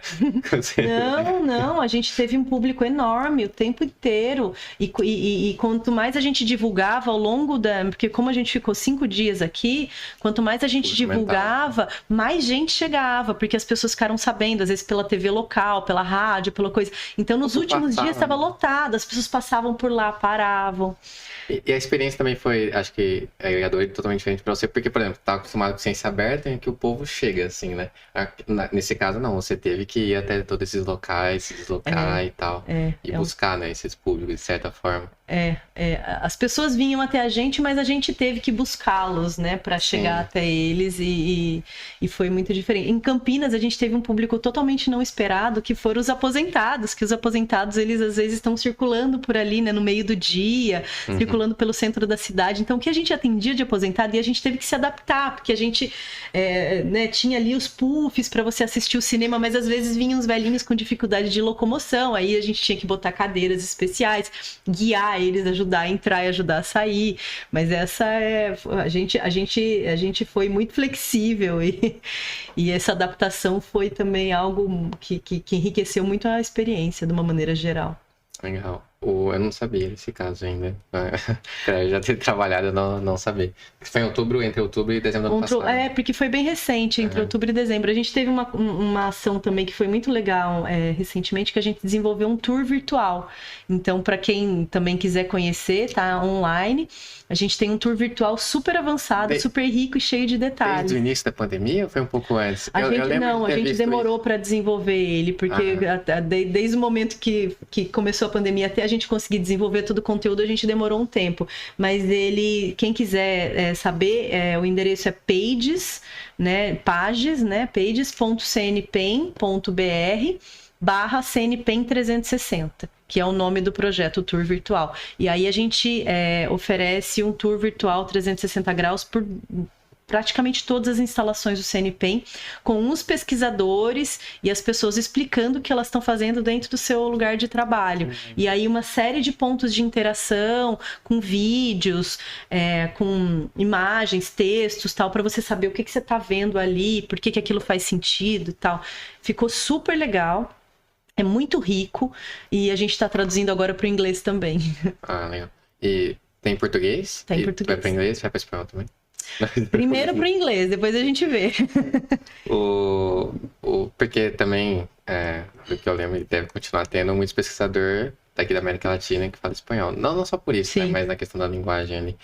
Não, a gente teve um público enorme o tempo inteiro. E quanto mais a gente divulgava ao longo porque como a gente ficou 5 dias aqui, quanto mais a gente divulgava, mais gente chegava, porque as pessoas ficaram sabendo, às vezes pela TV local, pela rádio, pela coisa. Então, nos últimos dias estava lotado, as pessoas passavam por lá, paravam. E a experiência também foi, acho que, agregadora e totalmente diferente para você, porque, por exemplo, tá acostumado com ciência aberta em que o povo chega, assim, né? Nesse caso, não, você teve que ir até todos esses locais, se deslocar e tal, e buscar, né, esses públicos, de certa forma. As pessoas vinham até a gente, mas a gente teve que buscá-los, né, para chegar até eles e foi muito diferente. Em Campinas, a gente teve um público totalmente não esperado, que foram os aposentados, que os aposentados, eles às vezes estão circulando por ali, né, no meio do dia, circulando pelo centro da cidade. Então, o que a gente atendia de aposentado, e a gente teve que se adaptar, porque a gente tinha ali os puffs para você assistir o cinema, mas às vezes vinham os velhinhos com dificuldade de locomoção, aí a gente tinha que botar cadeiras especiais, guiar eles, ajudar a entrar e ajudar a sair, mas a gente foi muito flexível e essa adaptação foi também algo que enriqueceu muito a experiência de uma maneira geral. Legal. Eu não sabia nesse caso ainda. Eu já ter trabalhado, eu não sabia. Foi em outubro, entre outubro e dezembro do ano passado. Porque foi bem recente, entre outubro e dezembro. A gente teve uma ação também que foi muito legal recentemente, que a gente desenvolveu um tour virtual. Então, para quem também quiser conhecer, tá online. A gente tem um tour virtual super avançado, super rico e cheio de detalhes. Desde o início da pandemia ou foi um pouco antes? A gente demorou para desenvolver ele, porque desde o momento que começou a pandemia até a gente conseguir desenvolver todo o conteúdo, a gente demorou um tempo. Mas quem quiser saber, o endereço é pages, né, pages.cnpen.br/CNPEN 360. Que é o nome do projeto, o Tour Virtual. E aí a gente oferece um Tour Virtual 360 graus por praticamente todas as instalações do CNPEM, com os pesquisadores e as pessoas explicando o que elas estão fazendo dentro do seu lugar de trabalho. E aí uma série de pontos de interação, com vídeos, com imagens, textos, tal, para você saber o que você está vendo ali, por que aquilo faz sentido e tal. Ficou super legal. É muito rico e a gente está traduzindo agora para o inglês também. Ah, legal. E tem português? Tem português. Vai para inglês, vai para espanhol também? Primeiro para o inglês, depois a gente vê. Porque também, do que eu lembro, ele deve continuar tendo muito pesquisador daqui da América Latina que fala espanhol. Não só por isso, né, mas na questão da linguagem ali.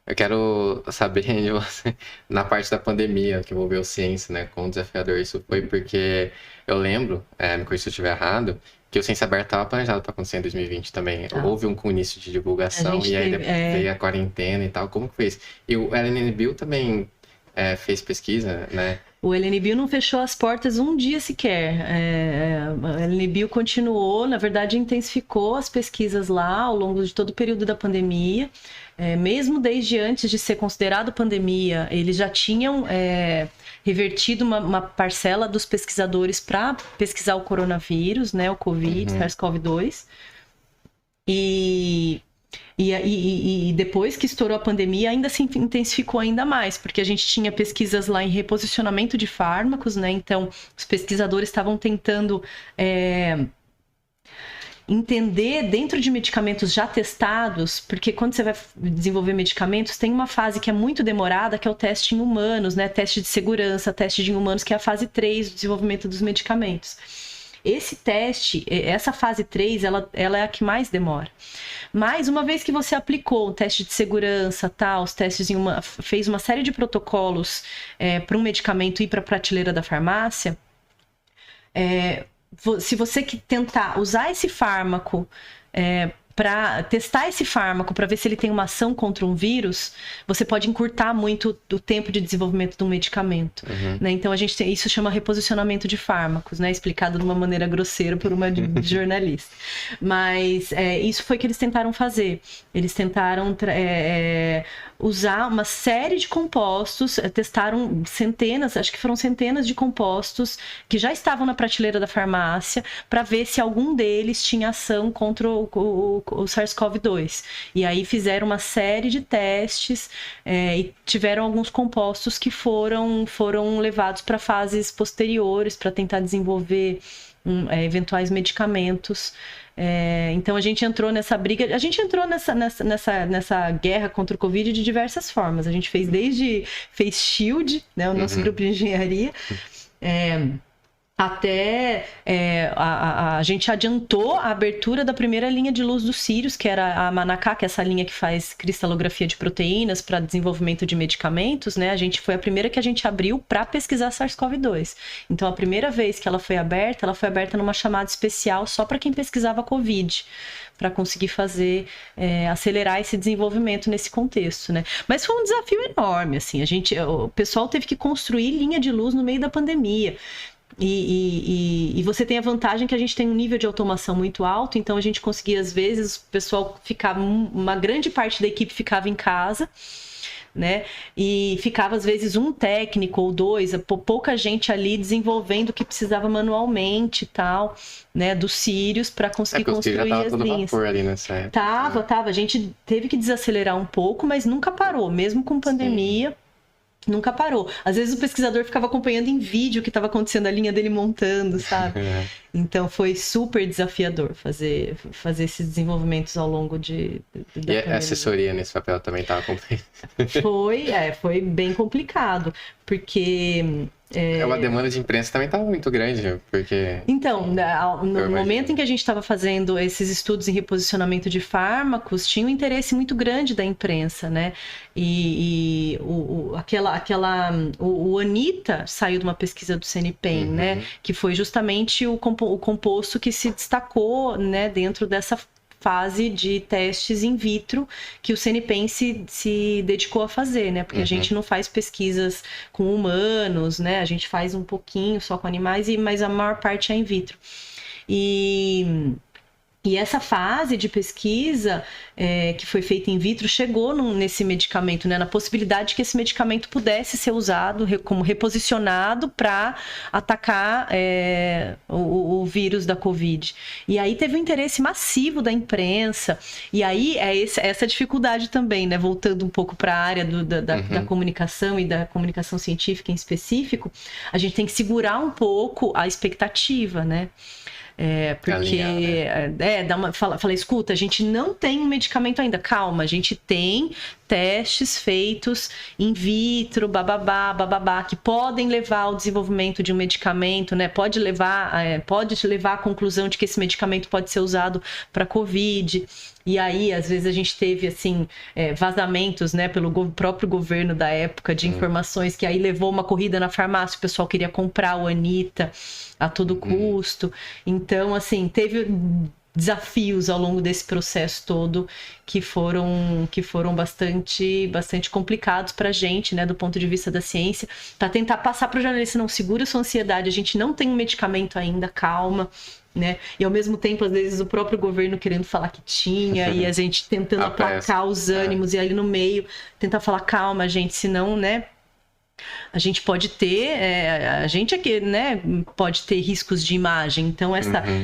Eu quero saber de você, na parte da pandemia, que envolveu ciência, né? Quão desafiador isso foi, porque eu lembro, me corrija se eu estiver errado, que o Ciência Aberta estava planejado para acontecer em 2020 também. Houve um início de divulgação e aí veio a quarentena e tal. Como que foi isso? E o LNBio também fez pesquisa, né? O LNBio não fechou as portas um dia sequer. O LNBio continuou, na verdade, intensificou as pesquisas lá ao longo de todo o período da pandemia. Mesmo desde antes de ser considerado pandemia, eles já tinham revertido uma parcela dos pesquisadores para pesquisar o coronavírus, né, o Covid, SARS-CoV-2. E depois que estourou a pandemia, ainda se intensificou ainda mais, porque a gente tinha pesquisas lá em reposicionamento de fármacos, né? Então, os pesquisadores estavam tentando entender dentro de medicamentos já testados, porque quando você vai desenvolver medicamentos, tem uma fase que é muito demorada, que é o teste em humanos, né? Teste de segurança, teste em humanos, que é a fase 3 do desenvolvimento dos medicamentos. Esse teste, essa fase 3, ela é a que mais demora. Mas uma vez que você aplicou o teste de segurança, os testes fez uma série de protocolos para um medicamento ir para a prateleira da farmácia, se você tentar usar esse fármaco para testar esse fármaco para ver se ele tem uma ação contra um vírus, você pode encurtar muito o tempo de desenvolvimento de um medicamento. Né? Então, isso chama reposicionamento de fármacos, né? Explicado de uma maneira grosseira por uma jornalista. Mas isso foi o que eles tentaram fazer. Eles tentaram usar uma série de compostos, testaram acho que foram centenas de compostos que já estavam na prateleira da farmácia para ver se algum deles tinha ação contra o SARS-CoV-2. E aí fizeram uma série de testes e tiveram alguns compostos que foram levados para fases posteriores para tentar desenvolver eventuais medicamentos. Então a gente entrou nessa briga, a gente entrou nessa guerra contra o Covid de diversas formas. A gente fez SHIELD, né, o nosso grupo de engenharia, até a gente adiantou a abertura da primeira linha de luz do Sirius, que era a Manacá, que é essa linha que faz cristalografia de proteínas para desenvolvimento de medicamentos, né? Foi a primeira que a gente abriu para pesquisar SARS-CoV-2. Então, a primeira vez que ela foi aberta numa chamada especial só para quem pesquisava Covid, para conseguir acelerar esse desenvolvimento nesse contexto, né? Mas foi um desafio enorme, assim. O pessoal teve que construir linha de luz no meio da pandemia. E você tem a vantagem que a gente tem um nível de automação muito alto, então a gente conseguia, às vezes, o pessoal uma grande parte da equipe ficava em casa, né? E ficava, às vezes, um técnico ou dois, pouca gente ali desenvolvendo o que precisava manualmente e tal, né? Dos Sirius para conseguir construir as linhas. Vapor ali nessa época. Tava. A gente teve que desacelerar um pouco, mas nunca parou, mesmo com pandemia. Sim. Nunca parou. Às vezes o pesquisador ficava acompanhando em vídeo o que estava acontecendo, a linha dele montando, sabe? Então foi super desafiador fazer esses desenvolvimentos ao longo da E a assessoria nesse papel também estava complicada? Foi bem complicado, porque... A demanda de imprensa também estava muito grande, porque... Então, no momento em que a gente estava fazendo esses estudos em reposicionamento de fármacos, tinha um interesse muito grande da imprensa, né? O Anita saiu de uma pesquisa do CNPEM, né? Que foi justamente o composto que se destacou, né, dentro dessa fase de testes in vitro que o CNPEM se dedicou a fazer, né? Porque a gente não faz pesquisas com humanos, né? A gente faz um pouquinho só com animais, mas a maior parte é in vitro. E E essa fase de pesquisa que foi feita in vitro chegou nesse medicamento, né, na possibilidade que esse medicamento pudesse ser usado como reposicionado para atacar o vírus da Covid. E aí teve um interesse massivo da imprensa. E aí essa dificuldade também, né, voltando um pouco para a área da comunicação e da comunicação científica em específico, a gente tem que segurar um pouco a expectativa, né? Porque fala, escuta, a gente não tem um medicamento ainda, calma, a gente tem testes feitos in vitro, bababá, que podem levar ao desenvolvimento de um medicamento, né? Pode te levar à conclusão de que esse medicamento pode ser usado para Covid. E aí, às vezes, a gente teve, assim, vazamentos, né, pelo próprio governo da época de informações que aí levou uma corrida na farmácia, o pessoal queria comprar o Anitta a todo custo. Então, assim, teve desafios ao longo desse processo todo que foram bastante complicados para a gente, né, do ponto de vista da ciência, para tentar passar para o jornalista, não, segura sua ansiedade, a gente não tem um medicamento ainda, calma, né? E ao mesmo tempo, às vezes, o próprio governo querendo falar que tinha e a gente tentando aplacar os ânimos e ali no meio tentar falar, calma, gente, senão, né, a gente pode ter, a gente aqui, né, pode ter riscos de imagem. Então,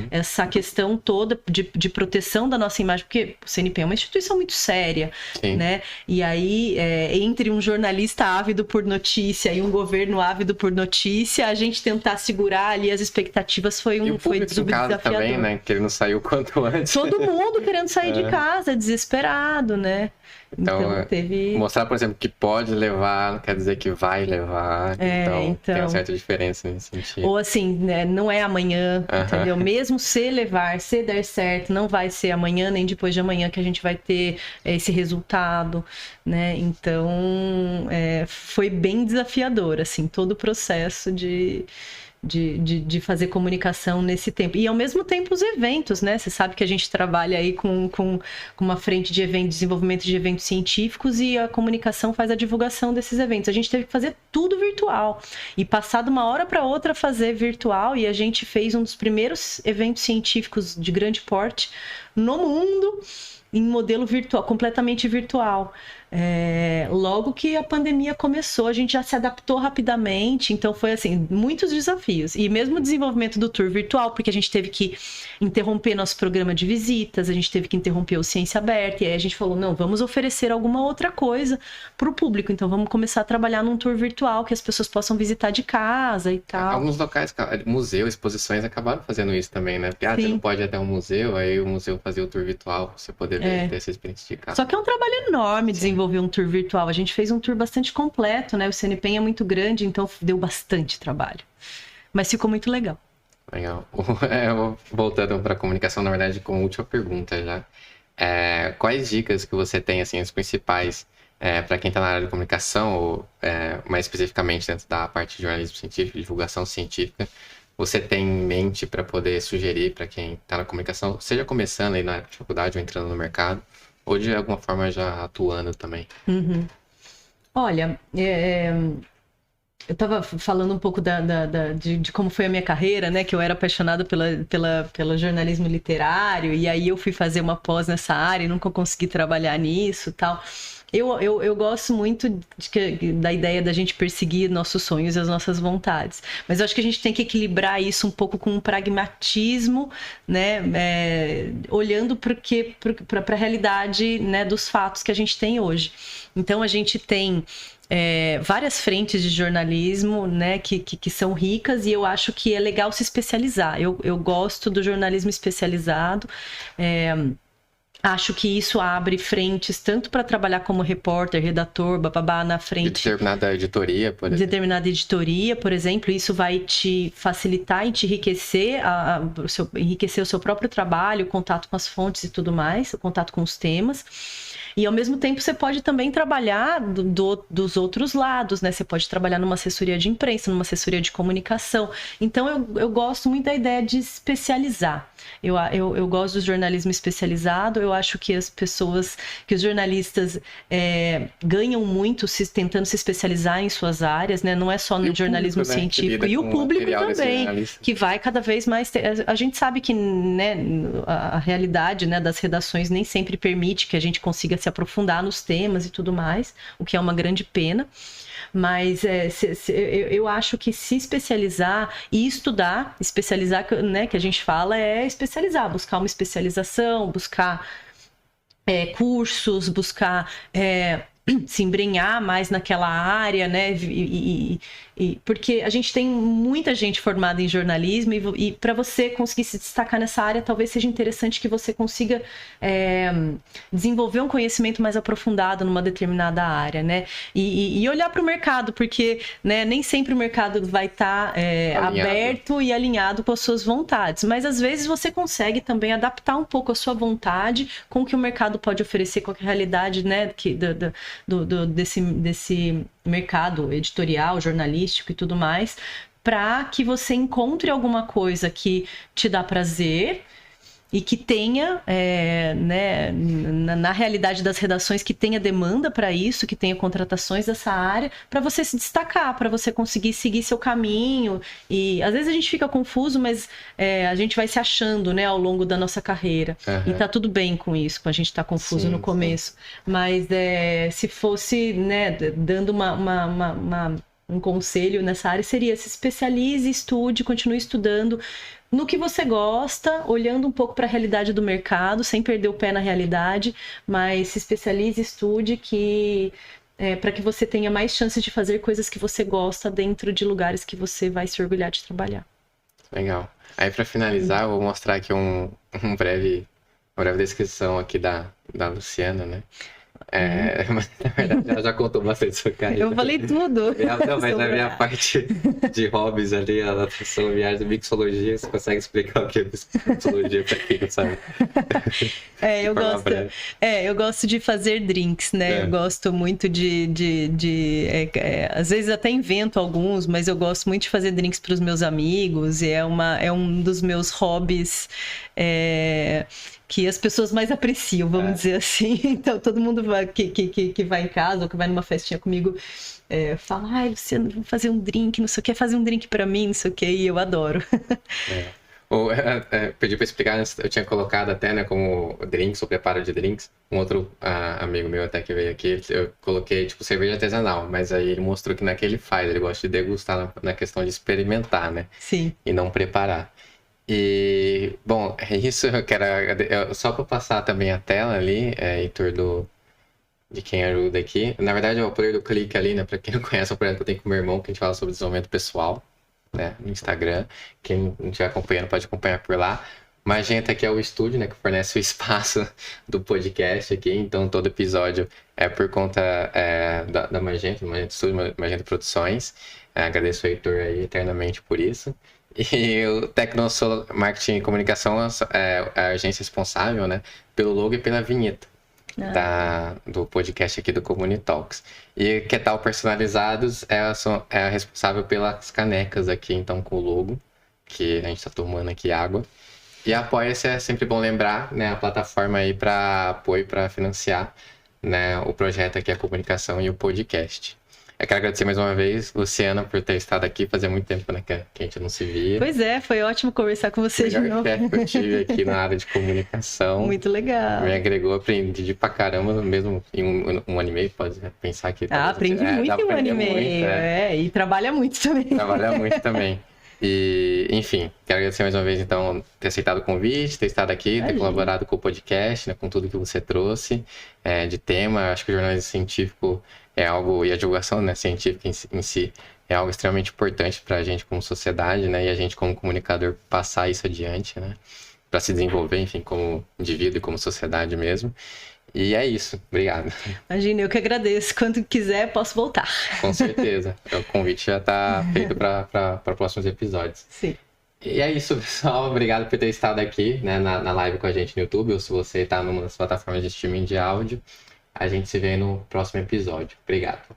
essa questão toda de proteção da nossa imagem, porque o CNP é uma instituição muito séria, né? E aí, entre um jornalista ávido por notícia e um governo ávido por notícia, a gente tentar segurar ali as expectativas foi desafiador. Também, né, querendo sair o quanto antes. Todo mundo querendo sair de casa, desesperado, né? Então teve... mostrar, por exemplo, que pode levar, não quer dizer que vai levar. Então tem uma certa diferença nesse sentido. Ou assim, né, não é amanhã, entendeu? Mesmo se der certo, não vai ser amanhã nem depois de amanhã que a gente vai ter esse resultado, né? Então, foi bem desafiador, assim, todo o processo de fazer comunicação nesse tempo. E, ao mesmo tempo, os eventos, né? Você sabe que a gente trabalha aí com uma frente de desenvolvimento de eventos científicos e a comunicação faz a divulgação desses eventos. A gente teve que fazer tudo virtual. E passar de uma hora para outra fazer virtual, e a gente fez um dos primeiros eventos científicos de grande porte no mundo em modelo virtual, completamente virtual. Logo que a pandemia começou, a gente já se adaptou rapidamente, então foi assim, muitos desafios. E mesmo o desenvolvimento do tour virtual, porque a gente teve que interromper nosso programa de visitas, a gente teve que interromper o Ciência Aberta, e aí a gente falou, não, vamos oferecer alguma outra coisa para o público, então vamos começar a trabalhar num tour virtual que as pessoas possam visitar de casa e tal. Alguns locais, museu, exposições, acabaram fazendo isso também, né? Porque você não pode ir até um museu, aí o museu fazia o tour virtual, pra você poder ver, ter essa experiência de casa. Só que é um trabalho enorme desenvolver um tour virtual. A gente fez um tour bastante completo, né? O CNPEM é muito grande, então deu bastante trabalho. Mas ficou muito legal. Legal. Voltando para a comunicação, na verdade, com a última pergunta já. Quais dicas que você tem, assim, as principais, para quem está na área de comunicação, ou mais especificamente dentro da parte de jornalismo científico, divulgação científica, você tem em mente para poder sugerir para quem está na comunicação, seja começando aí na faculdade ou entrando no mercado, ou de alguma forma já atuando também? Olha, eu estava falando um pouco de como foi a minha carreira, né? Que eu era apaixonada pelo jornalismo literário, e aí eu fui fazer uma pós nessa área e nunca consegui trabalhar nisso e tal. Eu gosto muito da ideia da gente perseguir nossos sonhos e as nossas vontades. Mas eu acho que a gente tem que equilibrar isso um pouco com um pragmatismo, né? Olhando para a realidade, né, dos fatos que a gente tem hoje. Então, a gente tem várias frentes de jornalismo, né, que são ricas, e eu acho que é legal se especializar. Eu gosto do jornalismo especializado. Acho que isso abre frentes tanto para trabalhar como repórter, redator, bababá, na frente de determinada editoria, por exemplo. Determinada editoria, por exemplo, isso vai te facilitar e te enriquecer, enriquecer o seu próprio trabalho, o contato com as fontes e tudo mais, o contato com os temas. E ao mesmo tempo você pode também trabalhar dos outros lados, né? Você pode trabalhar numa assessoria de imprensa, numa assessoria de comunicação. Então eu gosto muito da ideia de especializar. Eu gosto do jornalismo especializado, eu acho que que os jornalistas ganham muito tentando se especializar em suas áreas, né? Não é só no jornalismo científico, e o público também, que vai cada vez mais a gente sabe que, né, a realidade, né, das redações nem sempre permite que a gente consiga se aprofundar nos temas e tudo mais, o que é uma grande pena. Mas eu acho que se especializar e estudar, especializar, né, que a gente fala é especializar, buscar uma especialização, buscar cursos, buscar se embrenhar mais naquela área, né? Porque a gente tem muita gente formada em jornalismo e para você conseguir se destacar nessa área, talvez seja interessante que você consiga desenvolver um conhecimento mais aprofundado numa determinada área, né? E olhar para o mercado, porque, né, nem sempre o mercado vai estar aberto e alinhado com as suas vontades, mas às vezes você consegue também adaptar um pouco a sua vontade com o que o mercado pode oferecer, com a realidade, né, desse mercado editorial, jornalístico e tudo mais, para que você encontre alguma coisa que te dá prazer e que tenha, né, na realidade das redações, que tenha demanda para isso, que tenha contratações dessa área, para você se destacar, para você conseguir seguir seu caminho. E às vezes a gente fica confuso, mas a gente vai se achando, né, ao longo da nossa carreira. Uhum. E tá tudo bem com isso, com a gente estar confuso no começo. Sim. Mas se fosse, né, dando um conselho nessa área, seria: se especialize, estude, continue estudando no que você gosta, olhando um pouco para a realidade do mercado, sem perder o pé na realidade, mas se especialize, estude, para que você tenha mais chances de fazer coisas que você gosta dentro de lugares que você vai se orgulhar de trabalhar. Legal. Aí, para finalizar, eu vou mostrar aqui uma breve descrição aqui da Luciana, né? Mas na verdade ela já contou bastante sua carreira. Eu falei tudo. Não, mas na minha parte de hobbies ali, a natação, viagem, mixologia, você consegue explicar o que é mixologia para quem não sabe? Eu gosto de fazer drinks, né? Eu gosto muito às vezes até invento alguns, mas eu gosto muito de fazer drinks para os meus amigos, e é um dos meus hobbies que as pessoas mais apreciam, vamos dizer assim. Então, todo mundo que vai em casa ou que vai numa festinha comigo fala: ai, Luciano, vamos fazer um drink, não sei o que, fazer um drink pra mim, não sei o que, e eu adoro. Pedi pra explicar, eu tinha colocado até, né, como drinks, ou preparo de drinks. Um outro amigo meu até que veio aqui, eu coloquei, tipo, cerveja artesanal, mas aí ele mostrou que não é que ele faz, ele gosta de degustar na questão de experimentar, né? Sim. E não preparar. E, bom, é isso. Eu quero, só para passar também a tela ali, Heitor, de quem ajuda aqui. Na verdade, é o poder do clique ali, né? Para quem não conhece, é o projeto que eu tenho com o meu irmão, que a gente fala sobre desenvolvimento pessoal, né? No Instagram. Quem não estiver acompanhando pode acompanhar por lá. Magenta aqui é o estúdio, né? Que fornece o espaço do podcast aqui. Então, todo episódio é por conta da Magenta, Estúdio, Magenta Produções. Agradeço o Heitor aí eternamente por isso. E o Tecnosol Marketing e Comunicação é a agência responsável, né, pelo logo e pela vinheta do podcast aqui do Comunitalks. E Que Tal Personalizados é a responsável pelas canecas aqui, então, com o logo, que a gente está tomando aqui água. E a Apoia-se é sempre bom lembrar, né, a plataforma aí para apoio, para financiar, né, o projeto aqui, a comunicação e o podcast. Eu quero agradecer mais uma vez, Luciana, por ter estado aqui. Fazia muito tempo, né, que a gente não se via. Pois foi ótimo conversar com você de novo. O que eu tive aqui na área de comunicação. Muito legal. Me agregou, aprendi pra caramba, mesmo em um ano e meio, pode pensar que... aprendi muito em um ano e meio, e trabalha muito também. Trabalha muito também. E, enfim, quero agradecer mais uma vez, então, ter aceitado o convite, ter estado aqui, ter colaborado com o podcast, né, com tudo que você trouxe de tema. Acho que o jornalismo científico é algo, e a divulgação, né, científica em si é algo extremamente importante para a gente como sociedade, né, e a gente como comunicador passar isso adiante, né, para se desenvolver, enfim, como indivíduo e como sociedade mesmo. E é isso. Obrigado. Imagina, eu que agradeço. Quando quiser, posso voltar. Com certeza. O convite já está feito para próximos episódios. Sim. E é isso, pessoal. Obrigado por ter estado aqui, né, na live com a gente no YouTube, ou se você está numa das plataformas de streaming de áudio. A gente se vê no próximo episódio. Obrigado.